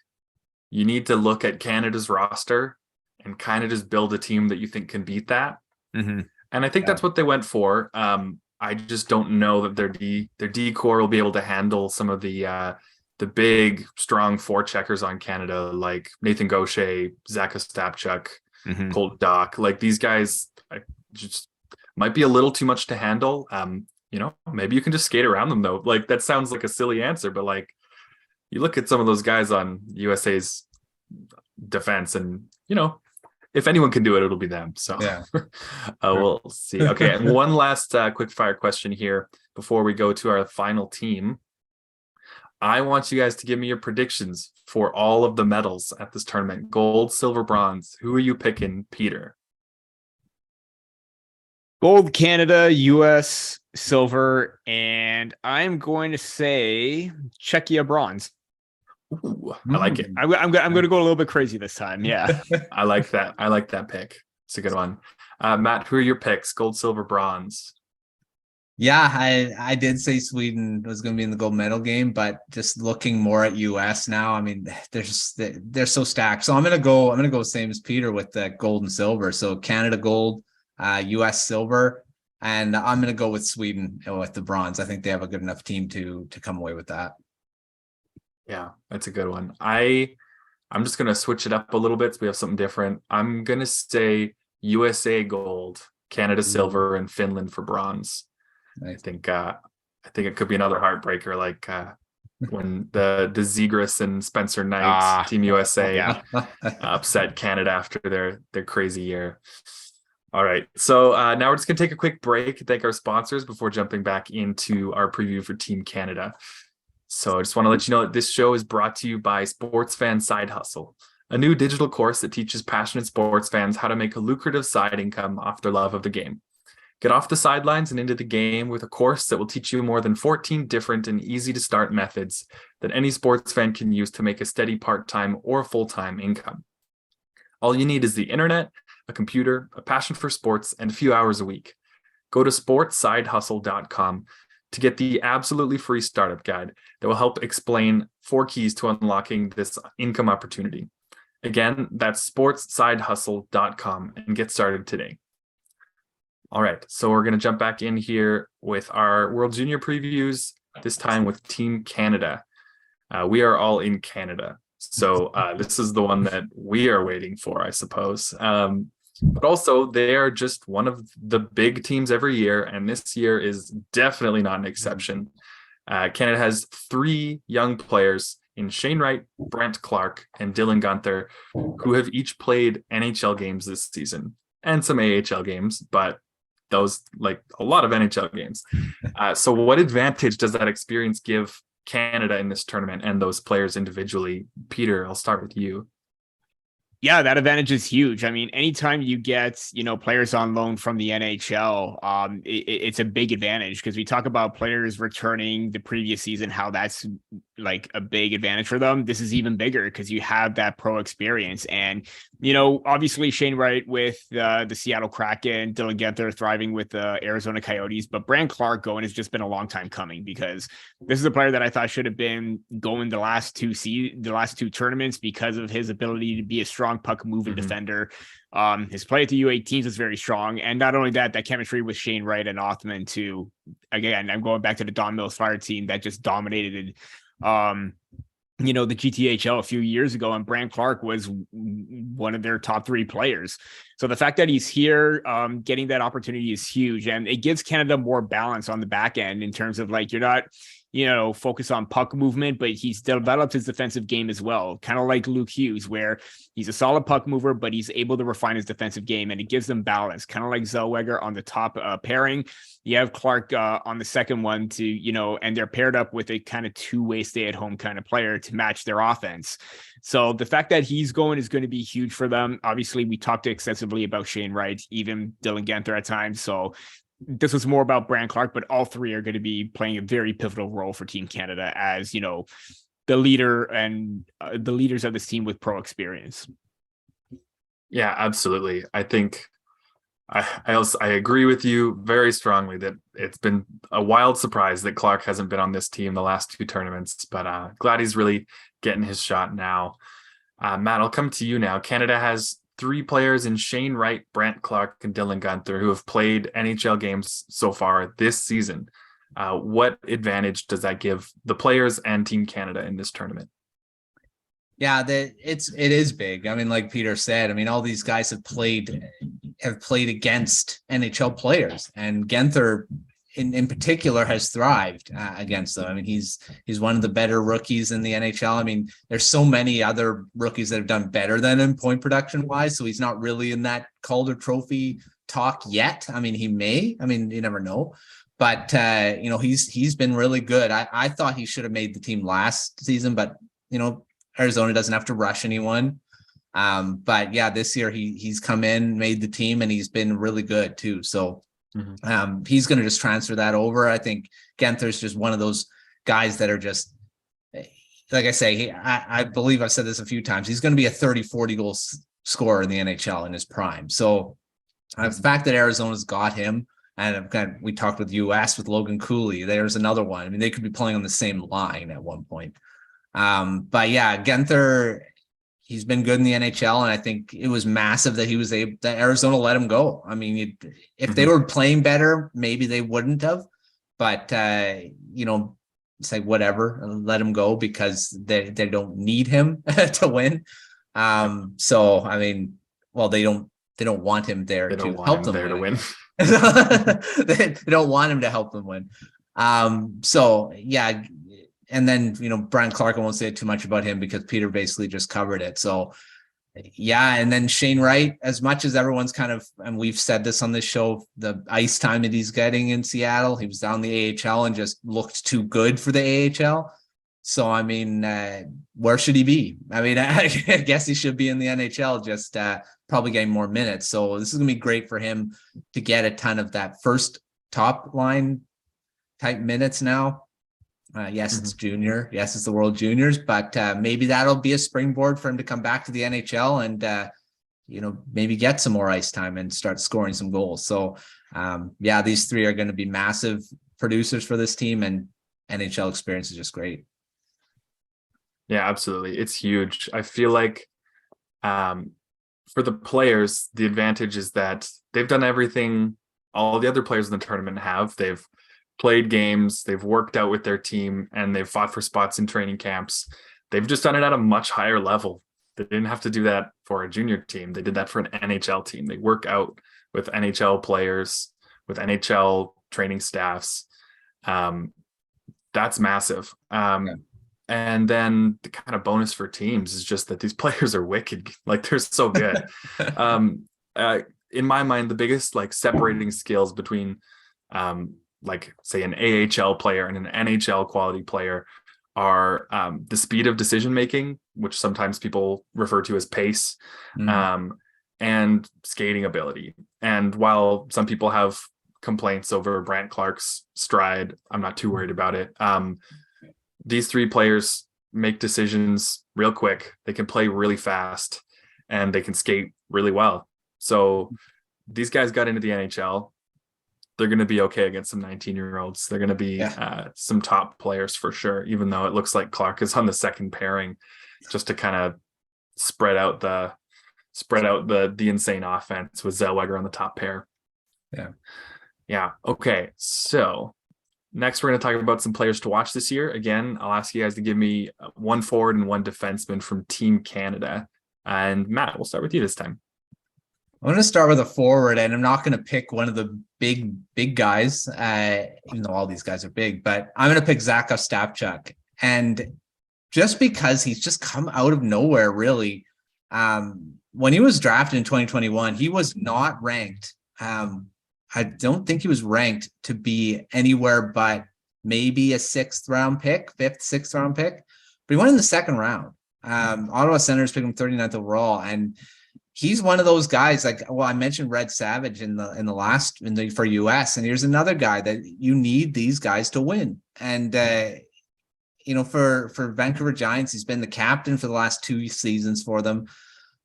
you need to look at Canada's roster and kind of just build a team that you think can beat that. Mm-hmm. And I think that's what they went for. I just don't know that their D core will be able to handle some of the big, strong forecheckers on Canada, like Nathan Gauthier, Zach Ostapchuk, Colt Dock. Like, these guys just might be a little too much to handle. Maybe you can just skate around them, though. Like, that sounds like a silly answer, but like, you look at some of those guys on USA's defense, and if anyone can do it, it'll be them. So yeah. We'll see. Okay, and one last quick fire question here before we go to our final team. I want you guys to give me your predictions for all of the medals at this tournament: gold, silver, bronze. Who are you picking, Peter? Gold, Canada, US, silver, and I'm going to say Czechia, bronze. Ooh, I like it. I'm going to go a little bit crazy this time. Yeah. I like that. I like that pick. It's a good one. Matt, who are your picks? Gold, silver, bronze. Yeah, I did say Sweden was going to be in the gold medal game, but just looking more at US now, I mean, they're so stacked. So I'm going to go same as Peter with the gold and silver. So Canada gold, US silver, and I'm going to go with Sweden with the bronze. I think they have a good enough team to come away with that. Yeah, that's a good one. I'm just gonna switch it up a little bit so we have something different. I'm gonna say USA gold, Canada silver, and Finland for bronze. Nice. I think it could be another heartbreaker, like when the Zegras and Spencer Knight Team USA upset Canada after their crazy year. All right, so now we're just gonna take a quick break, thank our sponsors before jumping back into our preview for Team Canada. So I just want to let you know that this show is brought to you by Sports Fan Side Hustle, a new digital course that teaches passionate sports fans how to make a lucrative side income off their love of the game. Get off the sidelines and into the game with a course that will teach you more than 14 different and easy to start methods that any sports fan can use to make a steady part-time or full-time income. All you need is the internet, a computer, a passion for sports, and a few hours a week. Go to sportsidehustle.com to get the absolutely free startup guide that will help explain 4 keys to unlocking this income opportunity. Again, that's sportsidehustle.com and get started today. All right, so we're going to jump back in here with our World Junior previews, this time with Team Canada. We are all in Canada, so this is the one that we are waiting for, I suppose. But also, they are just one of the big teams every year, and this year is definitely not an exception. Canada has 3 young players in Shane Wright, Brent Clarke, and Dylan Guenther, who have each played NHL games this season, and some AHL games, but those, like a lot of NHL games. So what advantage does that experience give Canada in this tournament and those players individually? Peter, I'll start with you. Yeah, that advantage is huge. I mean, anytime you get, players on loan from the NHL, it's a big advantage, because we talk about players returning the previous season, how that's like a big advantage for them. This is even bigger because you have that pro experience. And, obviously Shane Wright with the Seattle Kraken, Dylan Guenther thriving with the Arizona Coyotes, but Brent Clarke going has just been a long time coming, because this is a player that I thought should have been going the last two tournaments because of his ability to be a strong puck moving defender. His play at the U18s is very strong, and not only that chemistry with Shane Wright and Othman too. Again, I'm going back to the Don Mills Fire team that just dominated the GTHL a few years ago, and Brent Clarke was one of their top 3 players. So the fact that he's here, getting that opportunity is huge, and it gives Canada more balance on the back end in terms of, like, you're not focus on puck movement, but he's developed his defensive game as well. Kind of like Luke Hughes, where he's a solid puck mover, but he's able to refine his defensive game, and it gives them balance. Kind of like Zellweger on the top pairing. You have Clarke on the second one to, and they're paired up with a kind of 2-way stay-at-home kind of player to match their offense. So the fact that he's going is going to be huge for them. Obviously, we talked extensively about Shane Wright, even Dylan Guenther at times. So this was more about Brent Clarke, but all 3 are going to be playing a very pivotal role for Team Canada as, the leader and the leaders of this team with pro experience. Yeah, absolutely. I think I agree with you very strongly that it's been a wild surprise that Clarke hasn't been on this team the last 2 tournaments, but glad he's really getting his shot now. Matt, I'll come to you now. Canada has 3 players in Shane Wright, Brent Clarke, and Dylan Guenther who have played NHL games so far this season. What advantage does that give the players and Team Canada in this tournament? Yeah, it is big. I mean, like Peter said, I mean, all these guys have played against NHL players, and Guenther in particular has thrived against them. I mean, he's one of the better rookies in the NHL. I mean, there's so many other rookies that have done better than him point production wise, so he's not really in that Calder Trophy talk yet. I mean, he may. I mean, you never know. But he's been really good. I thought he should have made the team last season, but Arizona doesn't have to rush anyone. But yeah, this year he's come in, made the team, and he's been really good too. So he's going to just transfer that over. I think Guenther's just one of those guys that are just, like I say, I believe I've said this a few times. He's going to be a 30-40 goal scorer in the NHL in his prime. So the fact that Arizona's got him, and we talked with US with Logan Cooley. There's another one. I mean, they could be playing on the same line at one point. But yeah, Guenther, he's been good in the NHL, and I think it was massive that that Arizona let him go. I mean, if they were playing better, maybe they wouldn't have. But say whatever and let him go because they don't need him to win. So I mean, well, they don't want him there to help them win. They don't want him to help them win. So yeah, and then Brian Clarke, I won't say too much about him because Peter basically just covered it. So yeah, and then Shane Wright, as much as everyone's kind of, and we've said this on this show, the ice time that he's getting in Seattle, he was down the AHL and just looked too good for the AHL. So, I mean, where should he be? I mean, I guess he should be in the NHL, just probably getting more minutes. So this is going to be great for him to get a ton of that first top line type minutes now. Yes, it's junior. Yes, it's the World Juniors, but maybe that'll be a springboard for him to come back to the NHL and, maybe get some more ice time and start scoring some goals. So, yeah, these three are going to be massive producers for this team, and NHL experience is just great. Yeah, absolutely. It's huge. I feel like for the players, the advantage is that they've done everything all the other players in the tournament have. They've played games, they've worked out with their team, and they've fought for spots in training camps. They've just done it at a much higher level. They didn't have to do that for a junior team. They did that for an NHL team. They work out with NHL players, with NHL training staffs. That's massive. And then the kind of bonus for teams is just that these players are wicked. Like, they're so good. In my mind, the biggest separating skills between say an AHL player and an NHL quality player are the speed of decision making, which sometimes people refer to as pace, and skating ability. And while some people have complaints over Brandt Clarke's stride, I'm not too worried about it. These three players make decisions real quick. They can play really fast, and they can skate really well. So these guys got into the NHL. They're going to be okay against some 19-year-olds. They're going to be some top players for sure, even though it looks like Clarke is on the second pairing just to kind of spread out the insane offense with Zellweger on the top pair. Yeah. Okay. So next, we're going to talk about some players to watch this year. Again, I'll ask you guys to give me one forward and one defenseman from Team Canada. And Matt, we'll start with you this time. I'm going to start with a forward, and I'm not going to pick one of the big guys, even though all these guys are big, but I'm going to pick Zach Ostapchuk. And just because he's just come out of nowhere, really. When he was drafted in 2021, he was not ranked. I don't think he was ranked to be anywhere but maybe a fifth, sixth round pick, but he went in the second round. Ottawa Senators picked him 39th overall, and he's one of those guys I mentioned Red Savage for US, and here's another guy that you need these guys to win. And, for Vancouver Giants, he's been the captain for the last 2 seasons for them.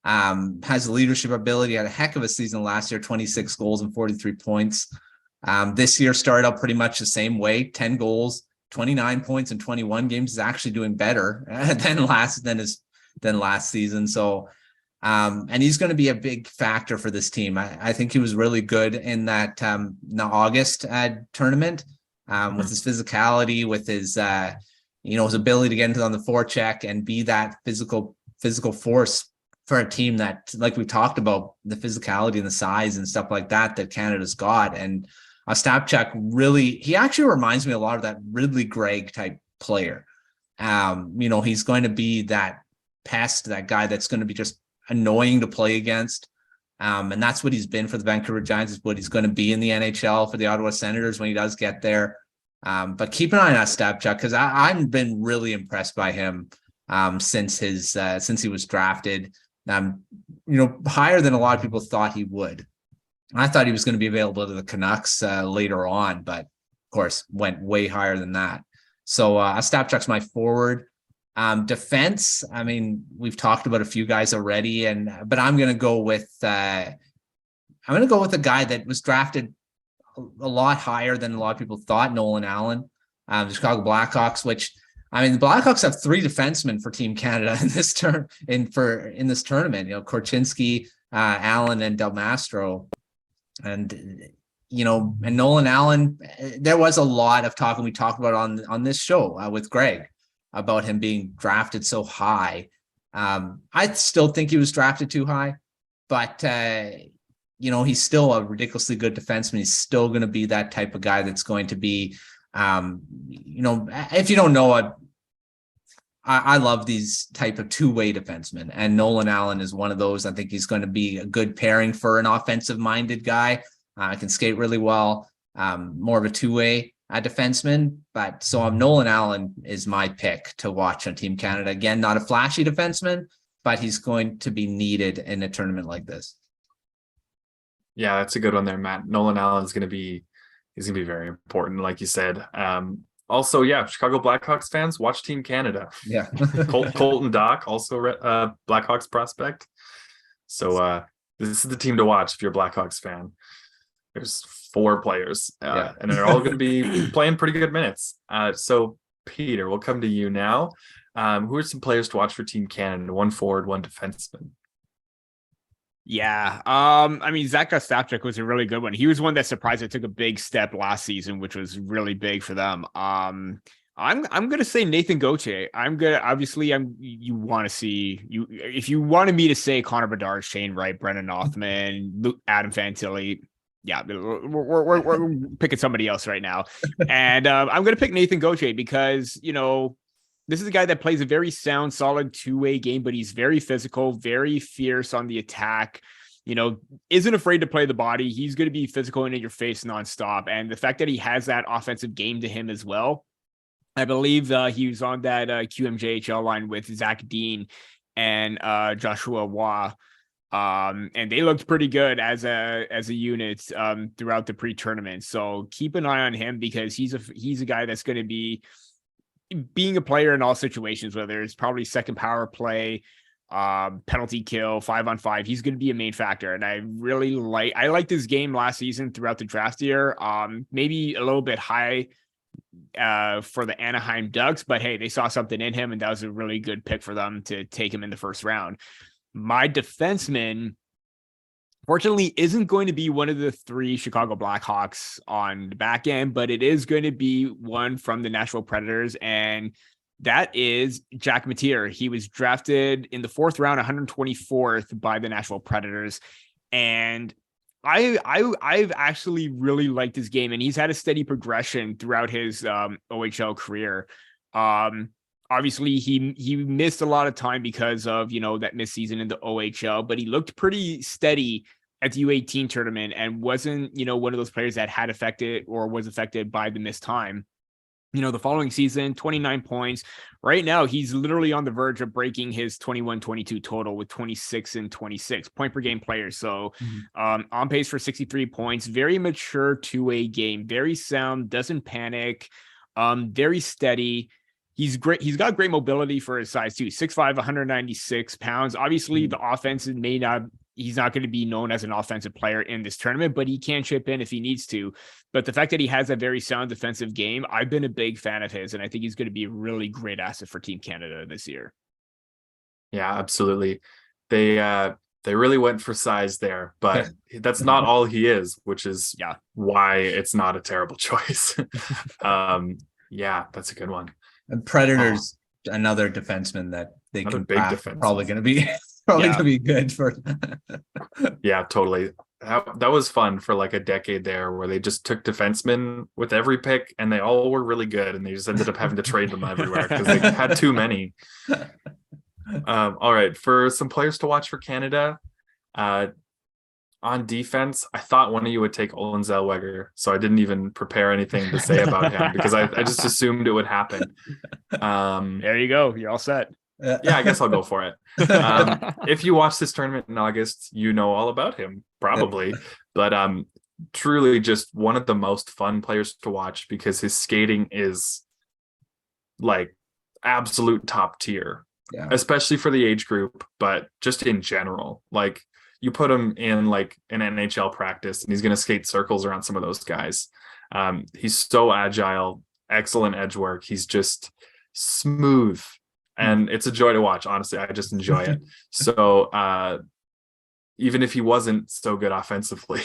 Has leadership ability, had a heck of a season last year, 26 goals and 43 points. This year started out pretty much the same way, 10 goals, 29 points in 21 games. Is actually doing better than last season. So, and he's going to be a big factor for this team. I think he was really good in that the August tournament with his physicality, with his his ability to get into on the forecheck and be that physical force for a team that, like we talked about, the physicality and the size and stuff like that Canada's got. And Ostapchuk he actually reminds me a lot of that Ridley Gregg type player. He's going to be that pest, that guy that's going to be just annoying to play against. And that's what he's been for the Vancouver Giants, is what he's going to be in the NHL for the Ottawa Senators when he does get there. But keep an eye on Ostapchuk, because I've been really impressed by him since he was drafted. Higher than a lot of people thought he would. I thought he was going to be available to the Canucks later on, but of course went way higher than that. So Ostapchuk's my forward. Defense, I mean, we've talked about a few guys already, but I'm going to go with a guy that was drafted a lot higher than a lot of people thought, Nolan Allen, the Chicago Blackhawks, which, I mean, the Blackhawks have three defensemen for Team Canada in this this tournament. Korchinski, Allen, and Del Mastro. And and Nolan Allen, there was a lot of talk, and we talked about on this show with Greg about him being drafted so high. I still think he was drafted too high, but he's still a ridiculously good defenseman. He's still going to be that type of guy that's going to be, if you don't know, I love these type of two-way defensemen, and Nolan Allen is one of those. I think he's going to be a good pairing for an offensive-minded guy. Can skate really well, more of a two-way defenseman. But so Nolan Allen is my pick to watch on Team Canada. Again, not a flashy defenseman, but he's going to be needed in a tournament like this. Yeah, that's a good one there, Matt. Nolan Allen is going to be very important, like you said. Also, yeah, Chicago Blackhawks fans, watch Team Canada. Yeah, Colton Dock, also Blackhawks prospect. So this is the team to watch if you're a Blackhawks fan. There's 4 players, and they're all going to be playing pretty good minutes. So, Peter, we'll come to you now. Who are some players to watch for Team Canada? 1 forward, 1 defenseman. Yeah. Zach Ostapchuk was a really good one. He was one that surprised. It took a big step last season, which was really big for them. I'm gonna say Nathan Gauthier. You want to see you if you wanted me to say Connor Bedard, Shane Wright, Brendan Othman, Adam Fantilli. Yeah, we're picking somebody else right now. And I'm going to pick Nathan Gauthier because, this is a guy that plays a very sound, solid two-way game, but he's very physical, very fierce on the attack, isn't afraid to play the body. He's going to be physical and in your face nonstop. And the fact that he has that offensive game to him as well. I believe he was on that QMJHL line with Zach Dean and Joshua Waugh. And they looked pretty good as a unit throughout the pre-tournament. So keep an eye on him because he's a guy that's going to be being a player in all situations, whether it's probably second power play, penalty kill, 5-on-5. He's going to be a main factor. And I liked his game last season throughout the draft year. Maybe a little bit high for the Anaheim Ducks, but hey, they saw something in him and that was a really good pick for them to take him in the first round. My defenseman, fortunately, isn't going to be one of the 3 Chicago Blackhawks on the back end, but it is going to be one from the Nashville Predators, and that is Jack Mateer. He was drafted in the 4th round, 124th by the Nashville Predators, and I've actually really liked his game, and he's had a steady progression throughout his OHL career. Obviously, he missed a lot of time because of, that missed season in the OHL, but he looked pretty steady at the U18 tournament and wasn't, one of those players that had affected or was affected by the missed time. The following season, 29 points. Right now, he's literally on the verge of breaking his 21-22 total with 26 and 26 point per game players. So on pace for 63 points, very mature two-way game, very sound, doesn't panic, very steady. He's great. He's got great mobility for his size too. 6'5", 196 pounds. Obviously, the offense he's not going to be known as an offensive player in this tournament, but he can chip in if he needs to. But the fact that he has a very sound defensive game, I've been a big fan of his, and I think he's going to be a really great asset for Team Canada this year. Yeah, absolutely. They really went for size there, but that's not all he is, which is why it's not a terrible choice. Yeah, that's a good one. And Predators, another defenseman that they can probably going to be going to be good for. Yeah, totally. That was fun for like a decade there, where they just took defensemen with every pick, and they all were really good, and they just ended up having to trade them everywhere because they had too many. All right, for some players to watch for Canada, on defense, I thought one of you would take Olen Zellweger, so I didn't even prepare anything to say about him because I just assumed it would happen. There you go. You're all set. Yeah, I guess I'll go for it. If you watch this tournament in August, you know all about him, probably. But truly just one of the most fun players to watch because his skating is like absolute top tier, especially for the age group, but just in general. Like, you put him in like an NHL practice and he's going to skate circles around some of those guys. He's so agile, excellent edge work. He's just smooth and it's a joy to watch. Honestly, I just enjoy it. So even if he wasn't so good offensively,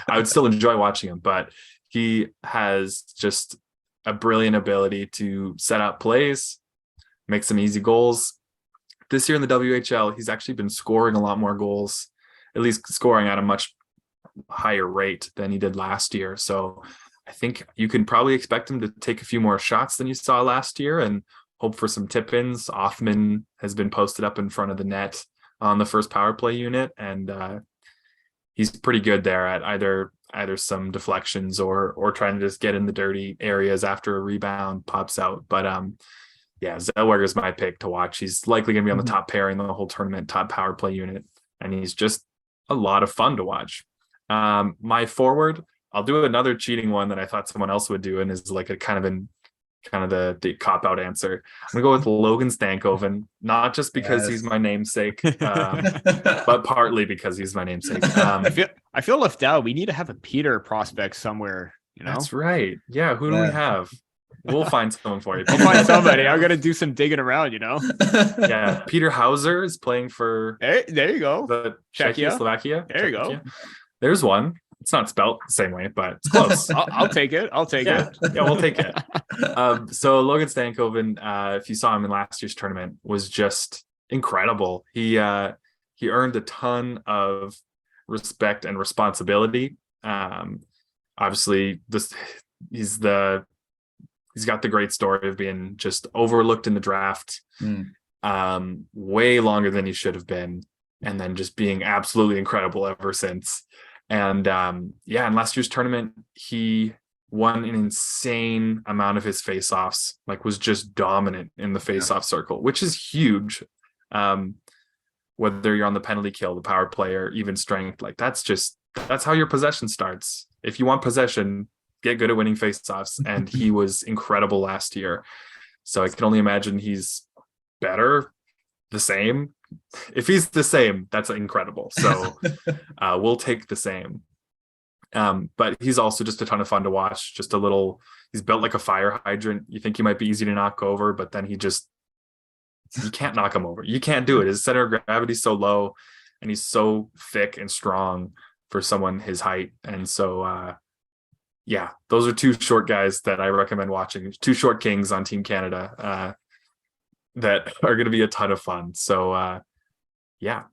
I would still enjoy watching him. But he has just a brilliant ability to set up plays, make some easy goals. This year in the WHL, he's actually been scoring a lot more goals, at least scoring at a much higher rate than he did last year. So I think you can probably expect him to take a few more shots than you saw last year and hope for some tip-ins. Offman has been posted up in front of the net on the first power play unit, and he's pretty good there at either some deflections or trying to just get in the dirty areas after a rebound pops out. But yeah, Zellweger is my pick to watch. He's likely going to be on the top pairing the whole tournament, top power play unit, and he's just a lot of fun to watch. My forward, I'll do another cheating one that I thought someone else would do, and is like a kind of the cop out answer. I'm gonna go with Logan Stankoven, not just because he's my namesake, but partly because he's my namesake. I feel left out. We need to have a Peter prospect somewhere. You know, that's right. Yeah, who do we have? We'll find someone for you. I'll find somebody. I'm gonna do some digging around. You know. Yeah, Peter Hauser is playing for. There you go. The Slovakia. There you go. There's one. It's not spelled the same way, but it's close. I'll take it. Yeah, we'll take it. So Logan Stankoven, if you saw him in last year's tournament, was just incredible. He earned a ton of respect and responsibility. Obviously, he's got the great story of being just overlooked in the draft, way longer than he should have been, and then just being absolutely incredible ever since. And in last year's tournament, he won an insane amount of his faceoffs, like was just dominant in the faceoff circle, which is huge. Whether you're on the penalty kill, the power play, or even strength, like that's how your possession starts. If you want possession, get good at winning faceoffs. And he was incredible last year. So I can only imagine he's better, the same. If he's the same, that's incredible. So we'll take the same. But he's also just a ton of fun to watch. He's built like a fire hydrant. You think he might be easy to knock over, but then you can't knock him over. You can't do it. His center of gravity is so low, and he's so thick and strong for someone his height. And so, those are two short guys that I recommend watching. Two short kings on Team Canada. That are going to be a ton of fun. So,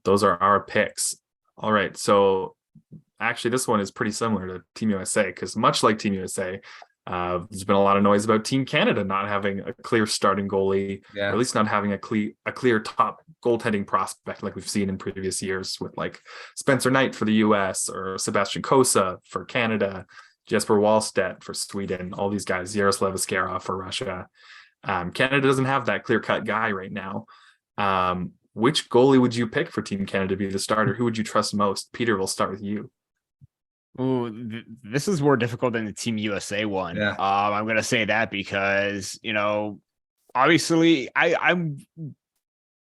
those are our picks. All right. So actually, this one is pretty similar to Team USA, because much like Team USA, there's been a lot of noise about Team Canada not having a clear starting goalie, or at least not having a clear top goaltending prospect like we've seen in previous years with like Spencer Knight for the US, or Sebastian Kosa for Canada, Jesper Wallstedt for Sweden, all these guys, Yaroslav Askarov for Russia. Canada doesn't have that clear-cut guy right now. Which goalie would you pick for Team Canada to be the starter? Who would you trust most? Peter, we'll start with you. Ooh, this is more difficult than the Team USA one. Yeah. I'm going to say that because, obviously I'm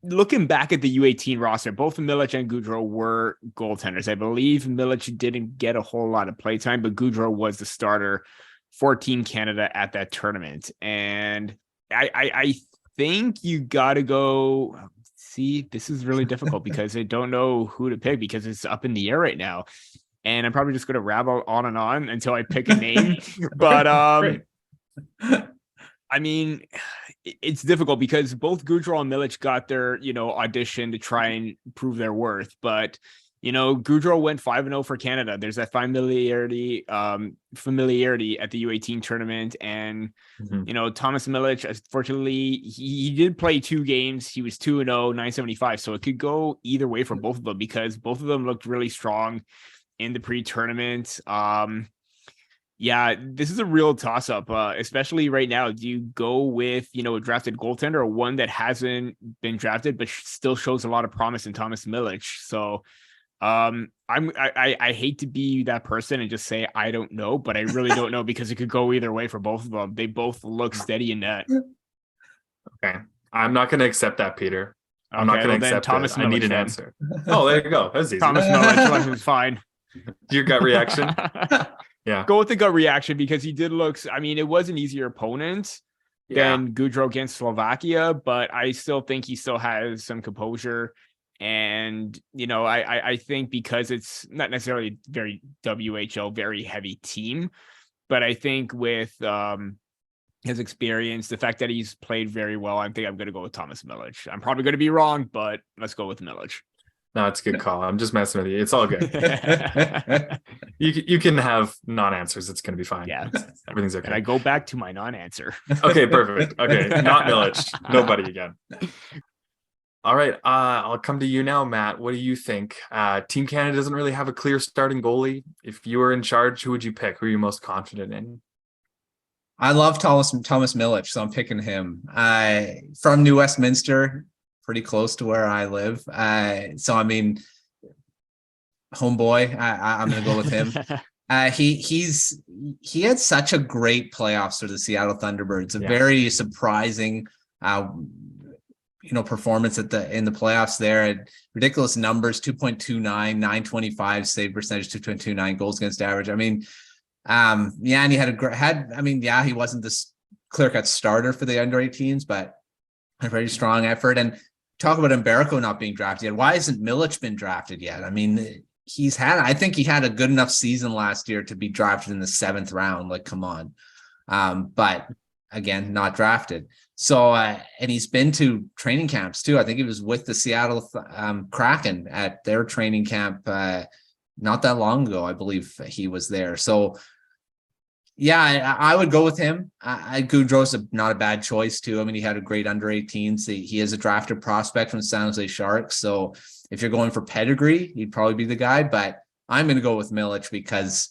looking back at the U18 roster. Both Milic and Gaudreau were goaltenders. I believe Milic didn't get a whole lot of playtime, but Gaudreau was the starter for Team Canada at that tournament. And I think you got to go. See, this is really difficult because I don't know who to pick because it's up in the air right now. And I'm probably just going to rabble on and on until I pick a name. But I mean, it's difficult because both Gaudreau and Milic got their, audition to try and prove their worth. But Gaudreau went 5-0 for Canada. There's that familiarity at the U18 tournament. And, Thomas Milic, unfortunately, he did play 2 games. He was 2-0, 975. So it could go either way for both of them because both of them looked really strong in the pre-tournament. This is a real toss-up, especially right now. Do you go with, a drafted goaltender or one that hasn't been drafted but still shows a lot of promise in Thomas Milic? So, I hate to be that person and just say I don't know, but I really don't know because it could go either way for both of them. They both look steady in net. Okay, I'm not going to accept that, Peter. I'm not going to accept Thomas. I need an answer. Oh, there you go. That's easy. Thomas Milic was fine. Your gut reaction? Yeah, go with the gut reaction because he did look. I mean, it was an easier opponent than Gaudreau against Slovakia, but I still think he still has some composure. And, I think because it's not necessarily very WHL, very heavy team, but I think with his experience, the fact that he's played very well, I think I'm going to go with Thomas Milic. I'm probably going to be wrong, but let's go with Milic. No, it's a good call. I'm just messing with you. It's all good. You can have non-answers. It's going to be fine. Yeah. Everything's okay. And I go back to my non-answer. Okay, perfect. Okay, not Milic. Nobody again. All right. I'll come to you now, Matt. What do you think? Team Canada doesn't really have a clear starting goalie. If you were in charge, who would you pick? Who are you most confident in? I love Thomas Milic, so I'm picking him. From New Westminster, pretty close to where I live. So I mean, homeboy, I'm gonna go with him. He had such a great playoffs for the Seattle Thunderbirds. A very surprising, performance in the playoffs there. Ridiculous numbers: 2.29, 925 save percentage, 2.29 goals against average. I mean, and he he wasn't this clear-cut starter for the under 18s, but a very strong effort. And talk about Baracchini not being drafted yet. Why hasn't Milic been drafted yet? I mean, I think he had a good enough season last year to be drafted in the 7th round. Like, come on. But again, not drafted. So, and he's been to training camps too. I think he was with the Seattle Kraken at their training camp not that long ago. I believe he was there. So, yeah, I would go with him. Gaudreau's not a bad choice too. I mean, he had a great under 18s. He is a drafted prospect from San Jose Sharks. So if you're going for pedigree, he'd probably be the guy. But I'm going to go with Milic because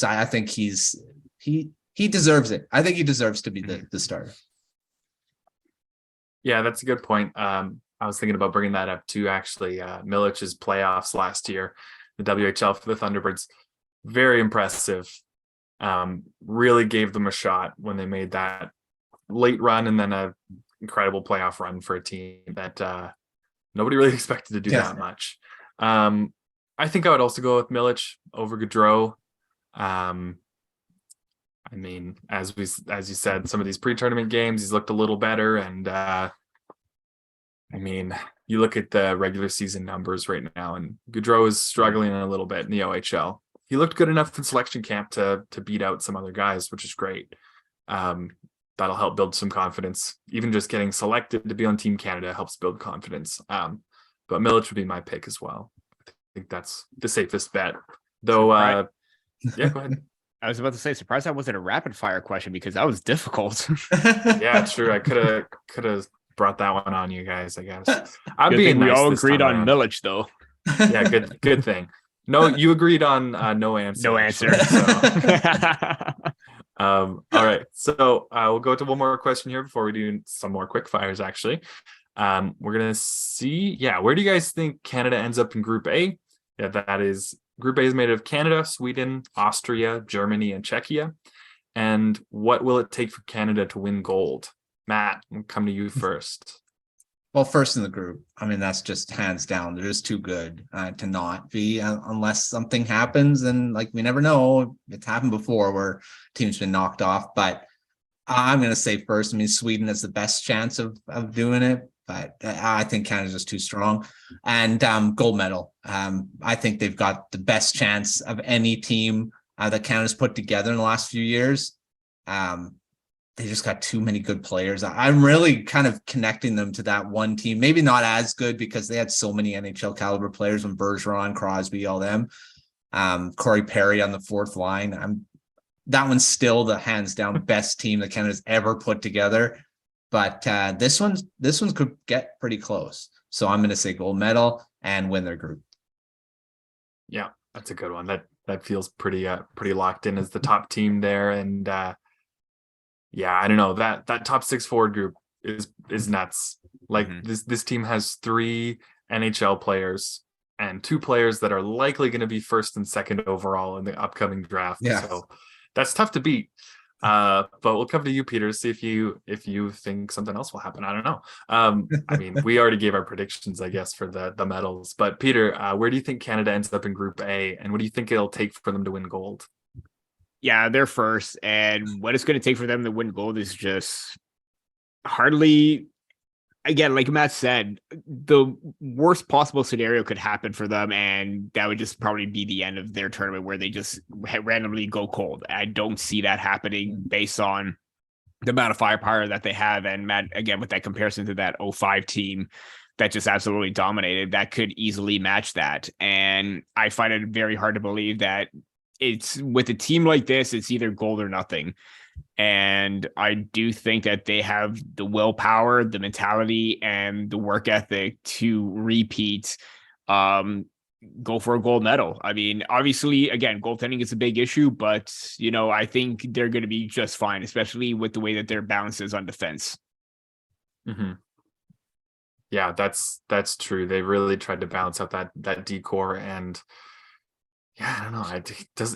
I think he deserves it. I think he deserves to be the starter. Yeah, that's a good point. I was thinking about bringing that up too, actually. Milic's playoffs last year, the WHL for the Thunderbirds, very impressive. Really gave them a shot when they made that late run and then a incredible playoff run for a team that nobody really expected to do that much. I think I would also go with Milic over Gaudreau. I mean, as you said, some of these pre-tournament games, he's looked a little better. And I mean, you look at the regular season numbers right now, and Gaudreau is struggling a little bit in the OHL. He looked good enough in selection camp to beat out some other guys, which is great. That'll help build some confidence. Even just getting selected to be on Team Canada helps build confidence. But Milic would be my pick as well. I think that's the safest bet. Though, yeah, go ahead. I was about to say, surprised that wasn't a rapid fire question because that was difficult. Yeah, true. I could have brought that one on you guys, I guess. I'm good being thing nice. We all agreed on Milic, though. Yeah, good thing. No, you agreed on no answer. No answer. Actually, so. All right. So we'll go to one more question here before we do some more quick fires, actually. We're going to see, where do you guys think Canada ends up in Group A? Yeah, that is, Group A is made of Canada, Sweden, Austria, Germany, and Czechia. And what will it take for Canada to win gold? Matt, we'll come to you first. Well, first in the group. I mean, that's just hands down. They're just too good to not be unless something happens. And like, we never know. It's happened before where teams been knocked off. But I'm going to say first. I mean, Sweden has the best chance of doing it. But I think Canada's just too strong. And gold medal. I think they've got the best chance of any team that Canada's put together in the last few years. They just got too many good players. I'm really kind of connecting them to that one team. Maybe not as good because they had so many NHL caliber players when Bergeron, Crosby, all them. Corey Perry on the fourth line. That one's still the hands down best team that Canada's ever put together. But this one could get pretty close. So I'm going to say gold medal and win their group. Yeah, that's a good one. That feels pretty locked in as the top team there. And yeah, I don't know, that top 6 forward group is nuts. Like this team has 3 NHL players and 2 players that are likely going to be first and second overall in the upcoming draft. Yeah. So that's tough to beat. But we'll come to you, Peter, see if you think something else will happen. I don't know. I mean, we already gave our predictions, I guess, for the medals. But Peter, where do you think Canada ends up in Group A, and what do you think it'll take for them to win gold? Yeah, they're first, and what it's going to take for them to win gold is just hardly again, like Matt said, the worst possible scenario could happen for them, and that would just probably be the end of their tournament where they just randomly go cold. I don't see that happening based on the amount of firepower that they have. And Matt, again, with that comparison to that 05 team that just absolutely dominated, that could easily match that. And I find it very hard to believe that it's with a team like this, it's either gold or nothing. And I do think that they have the willpower, the mentality, and the work ethic to repeat, go for a gold medal. I mean, obviously, again, goaltending is a big issue, but, you know, I think they're going to be just fine, especially with the way that their balance is on defense. Mm-hmm. Yeah, that's true. They really tried to balance out that decor, and yeah, I don't know.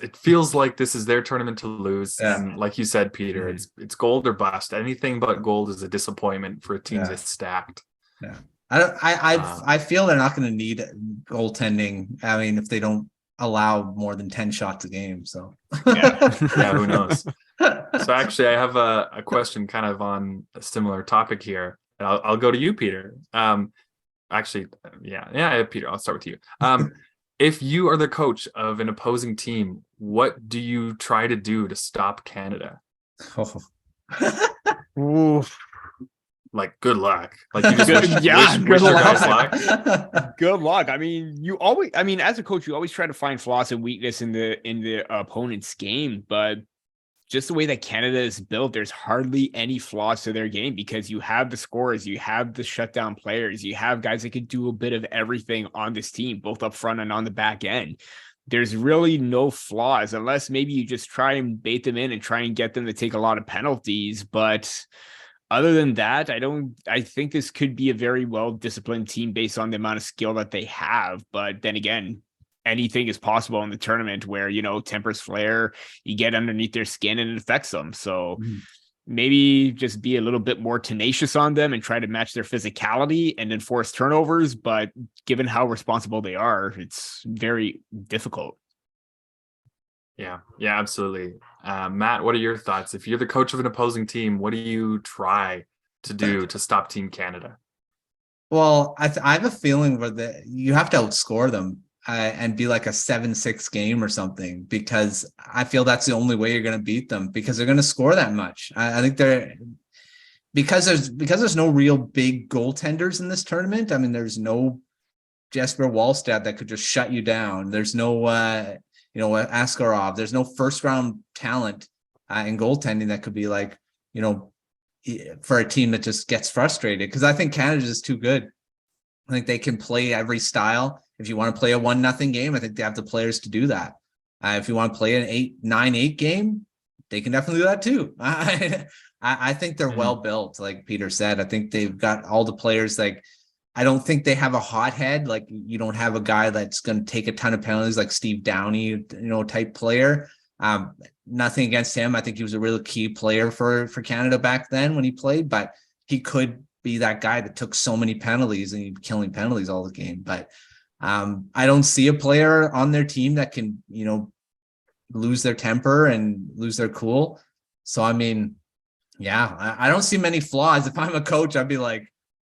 It feels like this is their tournament to lose. Yeah. And like you said, Peter, it's gold or bust. Anything but gold is a disappointment for a team that's stacked. Yeah. I feel they're not going to need goaltending. I mean, if they don't allow more than 10 shots a game. So yeah, who knows? So actually, I have a question kind of on a similar topic here. And I'll go to you, Peter. Actually, yeah, Peter, I'll start with you. If you are the coach of an opposing team, what do you try to do to stop Canada? Like, good luck. Like, you just wish your guys luck. Good luck. I mean, as a coach, you always try to find flaws and weakness in the opponent's game, but just the way that Canada is built, there's hardly any flaws to their game because you have the scorers, you have the shutdown players, you have guys that can do a bit of everything on this team, both up front and on the back end. There's really no flaws unless maybe you just try and bait them in and try and get them to take a lot of penalties. But other than that, I think this could be a very well-disciplined team based on the amount of skill that they have. But then again, anything is possible in the tournament where, you know, tempers flare, you get underneath their skin and it affects them. So maybe just be a little bit more tenacious on them and try to match their physicality and enforce turnovers. But given how responsible they are, it's very difficult. Yeah, absolutely. Matt, what are your thoughts? If you're the coach of an opposing team, what do you try to do to stop Team Canada? Well, I have a feeling where you have to outscore them. And be like a 7-6 game or something, because I feel that's the only way you're going to beat them, because they're going to score that much. I think because there's no real big goaltenders in this tournament. I mean, there's no Jesper Wallstedt that could just shut you down. There's no Askarov. There's no first round talent in goaltending that could be like, you know, for a team that just gets frustrated, because I think Canada is too good. I think they can play every style. If you want to play a 1-0 game, I think they have the players to do that. If you want to play an 9-8 game, they can definitely do that too. I think they're well built, like Peter said. I think they've got all the players. Like, I don't think they have a hothead. Like, you don't have a guy that's going to take a ton of penalties like Steve Downey, you know, type player. Nothing against him. I think he was a really key player for Canada back then when he played, but he could be that guy that took so many penalties and he'd be killing penalties all the game. But I don't see a player on their team that can, you know, lose their temper and lose their cool. So, I mean, yeah, I don't see many flaws. If I'm a coach, I'd be like,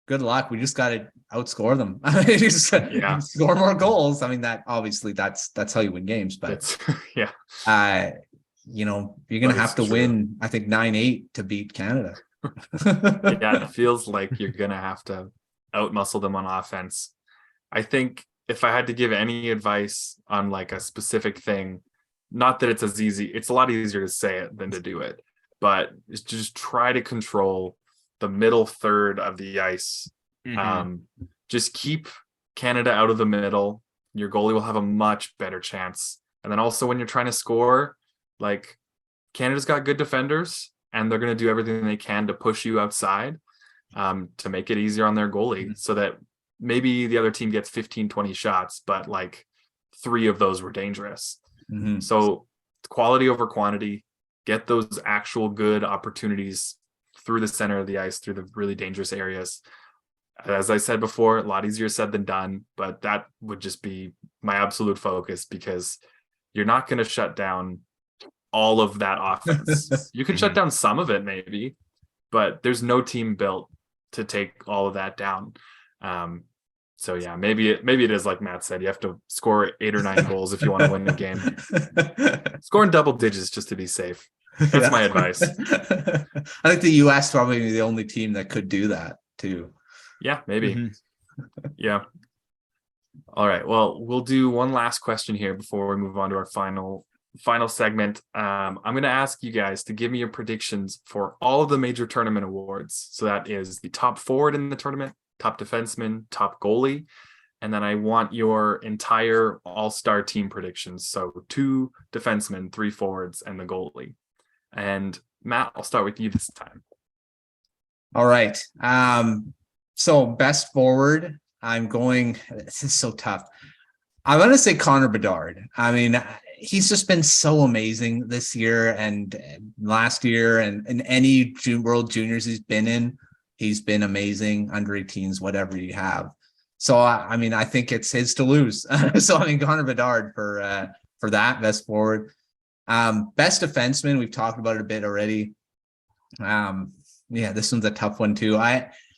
good luck. We just got to outscore them. Just score more goals. I mean, that's how you win games. But you know, you're going to have to win, I think 9-8 to beat Canada. Yeah, it feels like you're going to have to outmuscle them on offense. I think if I had to give any advice on like a specific thing, not that it's as easy, it's a lot easier to say it than to do it, but it's just try to control the middle third of the ice. Just keep Canada out of the middle. Your goalie will have a much better chance. And then also when you're trying to score, like, Canada's got good defenders and they're going to do everything they can to push you outside, to make it easier on their goalie, so that maybe the other team gets 15-20 shots, but like 3 of those were dangerous. So quality over quantity, get those actual good opportunities through the center of the ice, through the really dangerous areas. As I said before, a lot easier said than done, but that would just be my absolute focus, because you're not going to shut down all of that offense. You can shut down some of it maybe, but there's no team built take all of that down. So yeah, maybe it is like Matt said, you have to score 8 or 9 goals if you want to win the game. Score in double digits just to be safe. That's my advice. I think the US probably the only team that could do that too. Yeah, maybe. Yeah. All right. Well, we'll do one last question here before we move on to our final segment. I'm going to ask you guys to give me your predictions for all of the major tournament awards. So that is the top forward in the tournament, top defenseman, top goalie, and then I want your entire all-star team predictions. So 2 defensemen, 3 forwards, and the goalie. And Matt, I'll start with you this time. All right. So best forward, this is so tough. I'm going to say Connor Bedard. I mean, he's just been so amazing this year and last year, and in any World Juniors he's been in, he's been amazing. Under 18s, whatever you have. So, I mean, I think it's his to lose. So, I mean, Connor Bedard for that best forward. Best defenseman, we've talked about it a bit already. Yeah, this one's a tough one too.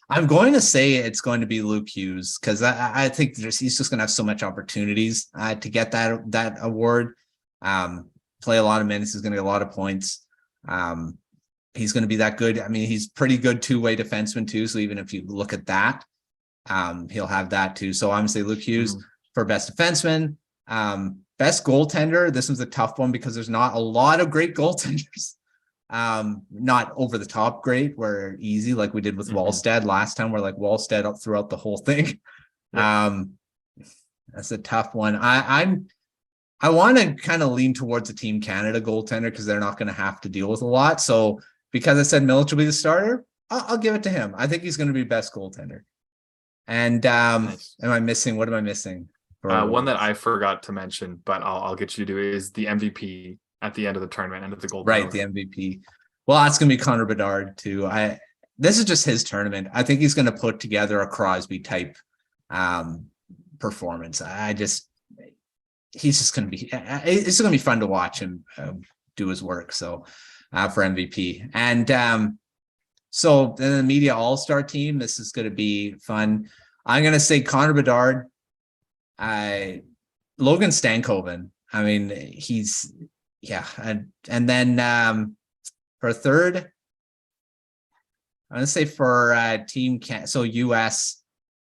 I'm going to say it's going to be Luke Hughes because I think he's just going to have so much opportunities to get that award. Play a lot of minutes, he's going to get a lot of points. He's going to be that good. I mean, he's pretty good two-way defenseman too. So even if you look at that, he'll have that too. So I'm going to say Luke Hughes for best defenseman. Best goaltender. This one's a tough one because there's not a lot of great goaltenders. Not over the top great, where easy like we did with Wallstead last time, where like Wallstead up throughout the whole thing. That's a tough one. I want to kind of lean towards the Team Canada goaltender because they're not going to have to deal with a lot. So because I said Milic will be the starter, I'll give it to him. I think he's going to be best goaltender. And nice. What am I missing? One that I forgot to mention, but I'll get you to do is the MVP at the end of the tournament and at the gold. Right, the MVP. Well, that's going to be Connor Bedard too. This is just his tournament. I think he's going to put together a Crosby type performance. He's just going to be. It's going to be fun to watch him do his work. So for MVP, and so then the media all-star team. This is going to be fun. I'm going to say Connor Bedard. Logan Stankoven. I mean, he's. Yeah, and then for third, I'm gonna say for Team so US,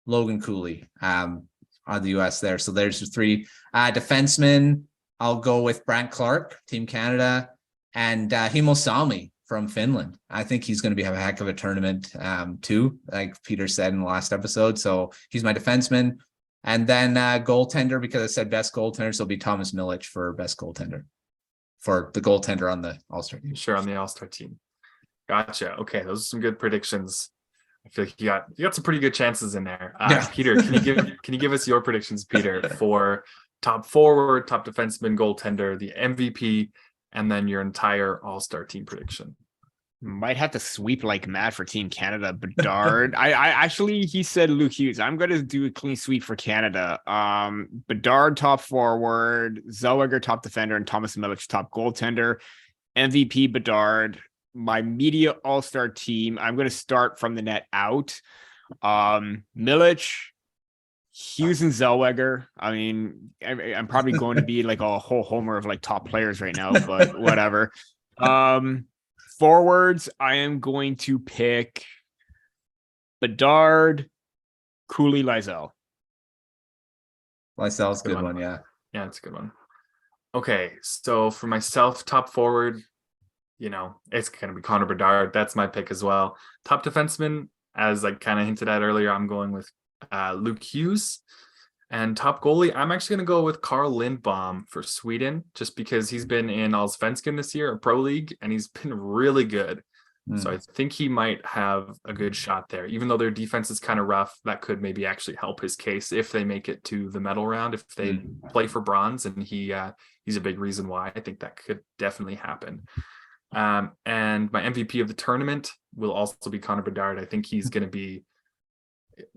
Logan Cooley on the US there. So there's the 3 defensemen. I'll go with Brandt Clarke, Team Canada, and Himo Salmi from Finland. I think he's going to have a heck of a tournament too, like Peter said in the last episode. So he's my defenseman, and then goaltender, because I said best goaltender, so it'll be Thomas Milic for best goaltender. For the goaltender on the All-Star team. Sure, on the All-Star team. Gotcha. Okay, those are some good predictions. I feel like you got some pretty good chances in there. Peter, can you give us your predictions, Peter, for top forward, top defenseman, goaltender, the MVP, and then your entire All-Star team prediction? Might have to sweep like Matt for Team Canada. Bedard. I actually, he said Luke Hughes. I'm going to do a clean sweep for Canada. Bedard top forward, Zellweger top defender, and Thomas Milic top goaltender. MVP Bedard. My media all-star team. I'm going to start from the net out. Milic, Hughes, and Zellweger. I mean, I'm probably going to be like a whole homer of like top players right now, but whatever. Forwards, I am going to pick Bedard, Cooley, Lysell. Lysell's a good one, yeah. Yeah, it's a good one. Okay, so for myself, top forward, it's going to be Connor Bedard. That's my pick as well. Top defenseman, as I kind of hinted at earlier, I'm going with Luke Hughes. And top goalie, I'm actually going to go with Carl Lindbaum for Sweden, just because he's been in Allsvenskan this year, a pro league, and he's been really good. So I think he might have a good shot there. Even though their defense is kind of rough, that could maybe actually help his case if they make it to the medal round, if they play for bronze, and he's a big reason why. I think that could definitely happen. And my MVP of the tournament will also be Connor Bedard. I think he's going to be.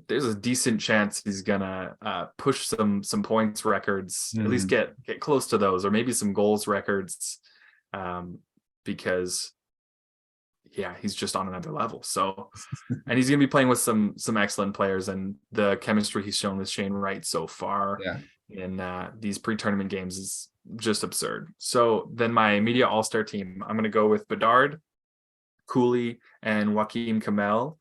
There's a decent chance he's gonna push some points records, at least get close to those, or maybe some goals records, because yeah, he's just on another level. So, and he's going to be playing with some excellent players, and the chemistry he's shown with Shane Wright so far in these pre-tournament games is just absurd. So then my media all-star team, I'm going to go with Bedard, Cooley, and Joakim Kamel.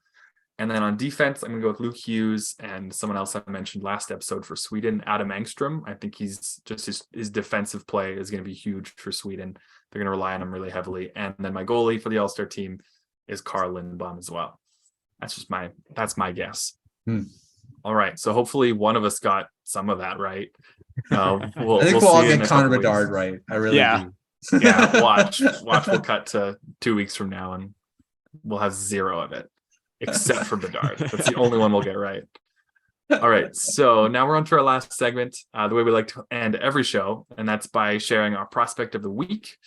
And then on defense, I'm going to go with Luke Hughes and someone else I mentioned last episode for Sweden, Adam Engstrom. I think he's just his defensive play is going to be huge for Sweden. They're going to rely on him really heavily. And then my goalie for the All-Star team is Carl Lindblom as well. That's my guess. All right. So hopefully one of us got some of that right. I think we'll all get Connor Bedard right. I really do. Yeah. Watch. We'll cut to 2 weeks from now and we'll have zero of it. Except for Bedard. That's the only one we'll get right. All right. So now we're on to our last segment, the way we like to end every show, and that's by sharing our prospect of the week.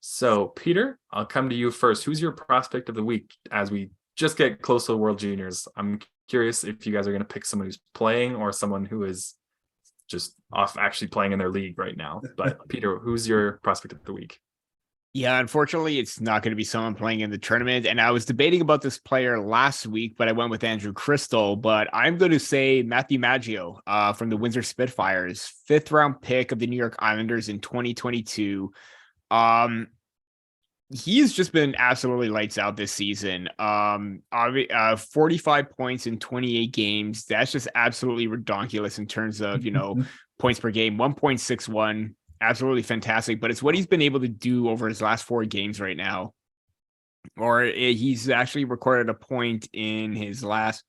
So, Peter, I'll come to you first. Who's your prospect of the week as we just get close to the World Juniors? I'm curious if you guys are going to pick someone who's playing or someone who is just off actually playing in their league right now. But, Peter, who's your prospect of the week? Yeah, unfortunately, it's not going to be someone playing in the tournament. And I was debating about this player last week, but I went with Andrew Crystal. But I'm going to say Matthew Maggio from the Windsor Spitfires, 5th round pick of the New York Islanders in 2022. He's just been absolutely lights out this season. 45 points in 28 games. That's just absolutely redonkulous in terms of, points per game, 1.61. Absolutely fantastic, but it's what he's been able to do over his last 4 games right now. Or he's actually recorded a point in his last,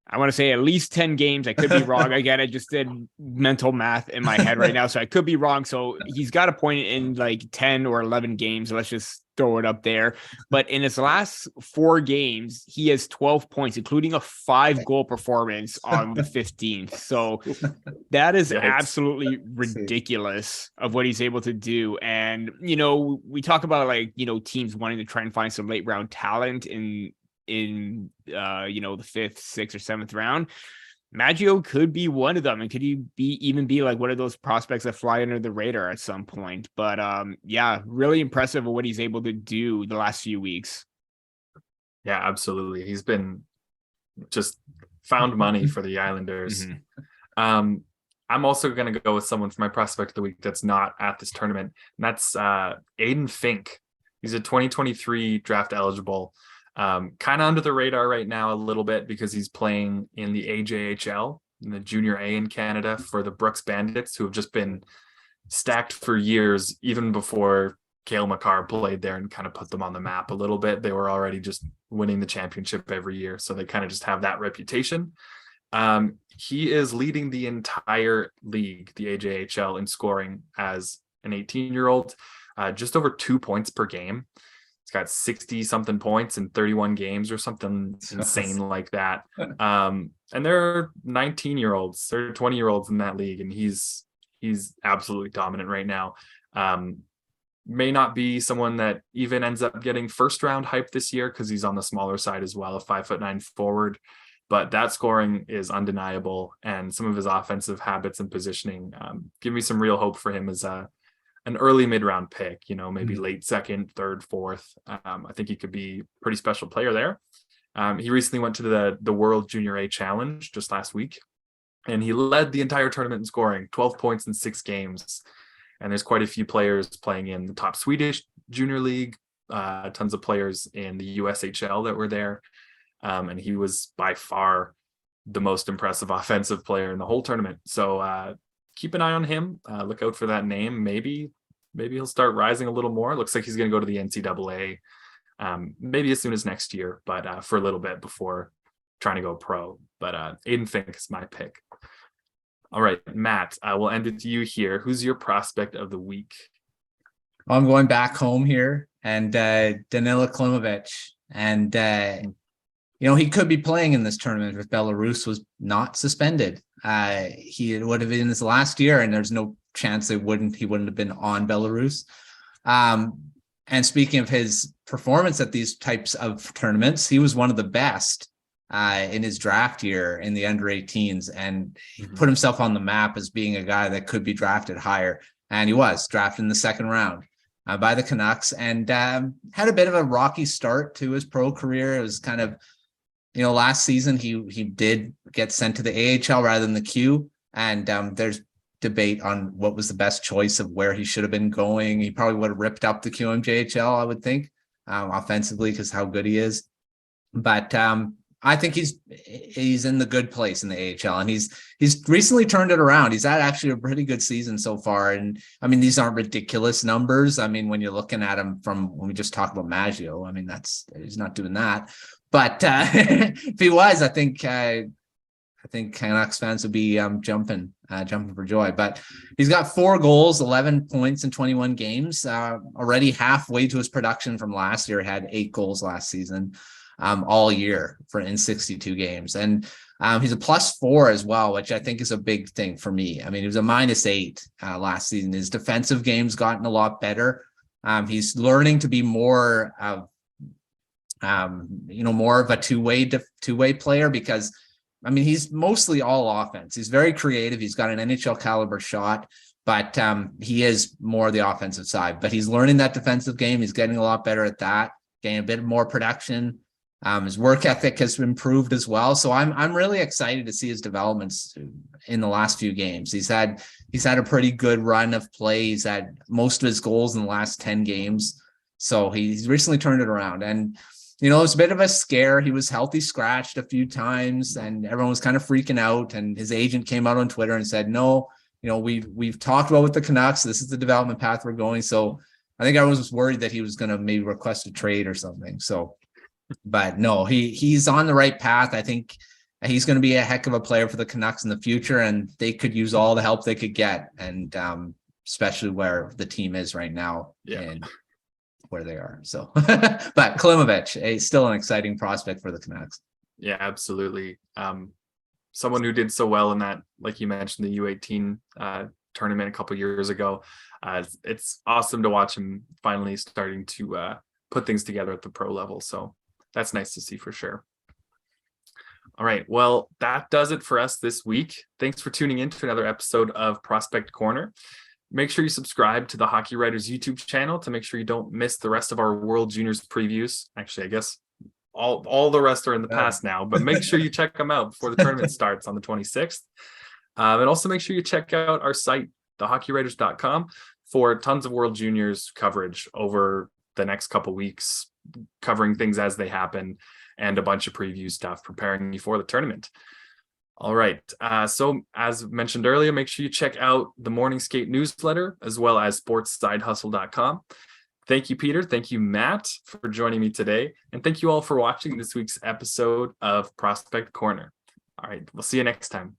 I want to say at least 10 games. I could be wrong. Again, I just did mental math in my head right now, so I could be wrong. So he's got a point in like 10 or 11 games. Let's just throw it up there. But in his last 4 games, he has 12 points, including a 5-goal performance on the 15th. So that is absolutely ridiculous of what he's able to do. And, we talk about teams wanting to try and find some late round talent in the 5th, 6th, or 7th round. Maggio could be one of them, and could he even be like one of those prospects that fly under the radar at some point. But really impressive of what he's able to do the last few weeks. Yeah, absolutely. He's been just found money for the Islanders. I'm also going to go with someone for my prospect of the week that's not at this tournament, and that's Aiden Fink. He's a 2023 draft eligible. Kind of under the radar right now a little bit because he's playing in the AJHL, in the Junior A in Canada for the Brooks Bandits, who have just been stacked for years, even before Cale Makar played there and kind of put them on the map a little bit. They were already just winning the championship every year, so they kind of just have that reputation. He is leading the entire league, the AJHL, in scoring as an 18-year-old, just over 2 points per game. He's got 60 something points in 31 games or something insane like that. And there are 19-year-olds, there are 20-year-olds in that league, and he's absolutely dominant right now. May not be someone that even ends up getting first round hype this year because he's on the smaller side as well, a 5'9" forward. But that scoring is undeniable, and some of his offensive habits and positioning give me some real hope for him as an early mid-round pick, maybe late 2nd, 3rd, 4th. I think he could be a pretty special player there. He recently went to the World Junior A Challenge just last week, and he led the entire tournament in scoring, 12 points in 6 games. And there's quite a few players playing in the top Swedish Junior League, tons of players in the USHL that were there. And he was by far the most impressive offensive player in the whole tournament. So keep an eye on him. Look out for that name. Maybe he'll start rising a little more. Looks like he's going to go to the NCAA, maybe as soon as next year, but for a little bit before trying to go pro. But Aiden Fink is my pick. All right, Matt, I will end it to you here. Who's your prospect of the week? I'm going back home here, and Danila Klimovic. And, he could be playing in this tournament if Belarus was not suspended. He would have been his last year, and there's no chance he wouldn't have been on Belarus. And speaking of his performance at these types of tournaments, he was one of the best in his draft year in the under 18s, and he put himself on the map as being a guy that could be drafted higher. And he was drafted in the 2nd round. by the Canucks, and had a bit of a rocky start to his pro career. It was kind of, last season he did get sent to the AHL rather than the Q, and there's debate on what was the best choice of where he should have been going. He probably would have ripped up the QMJHL, I would think, offensively, because how good he is. But I think he's in the good place in the AHL, and he's recently turned it around. He's had actually a pretty good season so far. And I mean, these aren't ridiculous numbers. I mean, when you're looking at him from when we just talked about Maggio, I mean, he's not doing that. But if he was, I think Canucks fans would be jumping for joy. But he's got 4 goals, 11 points in 21 games, already halfway to his production from last year. He had 8 goals last season. All year in 62 games. And he's a +4 as well, which I think is a big thing for me. I mean, he was a -8 last season. His defensive game's gotten a lot better. He's learning to be more of, more of a two-way player, because I mean, he's mostly all offense. He's very creative. He's got an NHL caliber shot, but he is more the offensive side. But he's learning that defensive game. He's getting a lot better at that, getting a bit more production. His work ethic has improved as well. So I'm really excited to see his developments in the last few games. He's had a pretty good run of play. He's had most of his goals in the last 10 games. So he's recently turned it around. And, it was a bit of a scare. He was healthy scratched a few times, and everyone was kind of freaking out. And his agent came out on Twitter and said, no, we've talked about with the Canucks. This is the development path we're going. So I think everyone was worried that he was going to maybe request a trade or something. So, but no, he's on the right path. I think he's going to be a heck of a player for the Canucks in the future, and they could use all the help they could get, and especially where the team is right now and where they are. So, but Klimovich, still an exciting prospect for the Canucks. Yeah, absolutely. Someone who did so well in that, like you mentioned, the U18 tournament a couple of years ago. It's awesome to watch him finally starting to put things together at the pro level. So that's nice to see for sure. All right. Well, that does it for us this week. Thanks for tuning in to another episode of Prospect Corner. Make sure you subscribe to the Hockey Writers YouTube channel to make sure you don't miss the rest of our World Juniors previews. Actually, I guess all the rest are in the past now, but make sure you check them out before the tournament starts on the 26th. And also make sure you check out our site, thehockeywriters.com, for tons of World Juniors coverage over the next couple weeks, covering things as they happen, and a bunch of preview stuff preparing you for the tournament. All right. So as mentioned earlier, make sure you check out the Morning Skate newsletter as well as sportsidehustle.com. Thank you, Peter. Thank you, Matt, for joining me today. And thank you all for watching this week's episode of Prospect Corner. All right. We'll see you next time.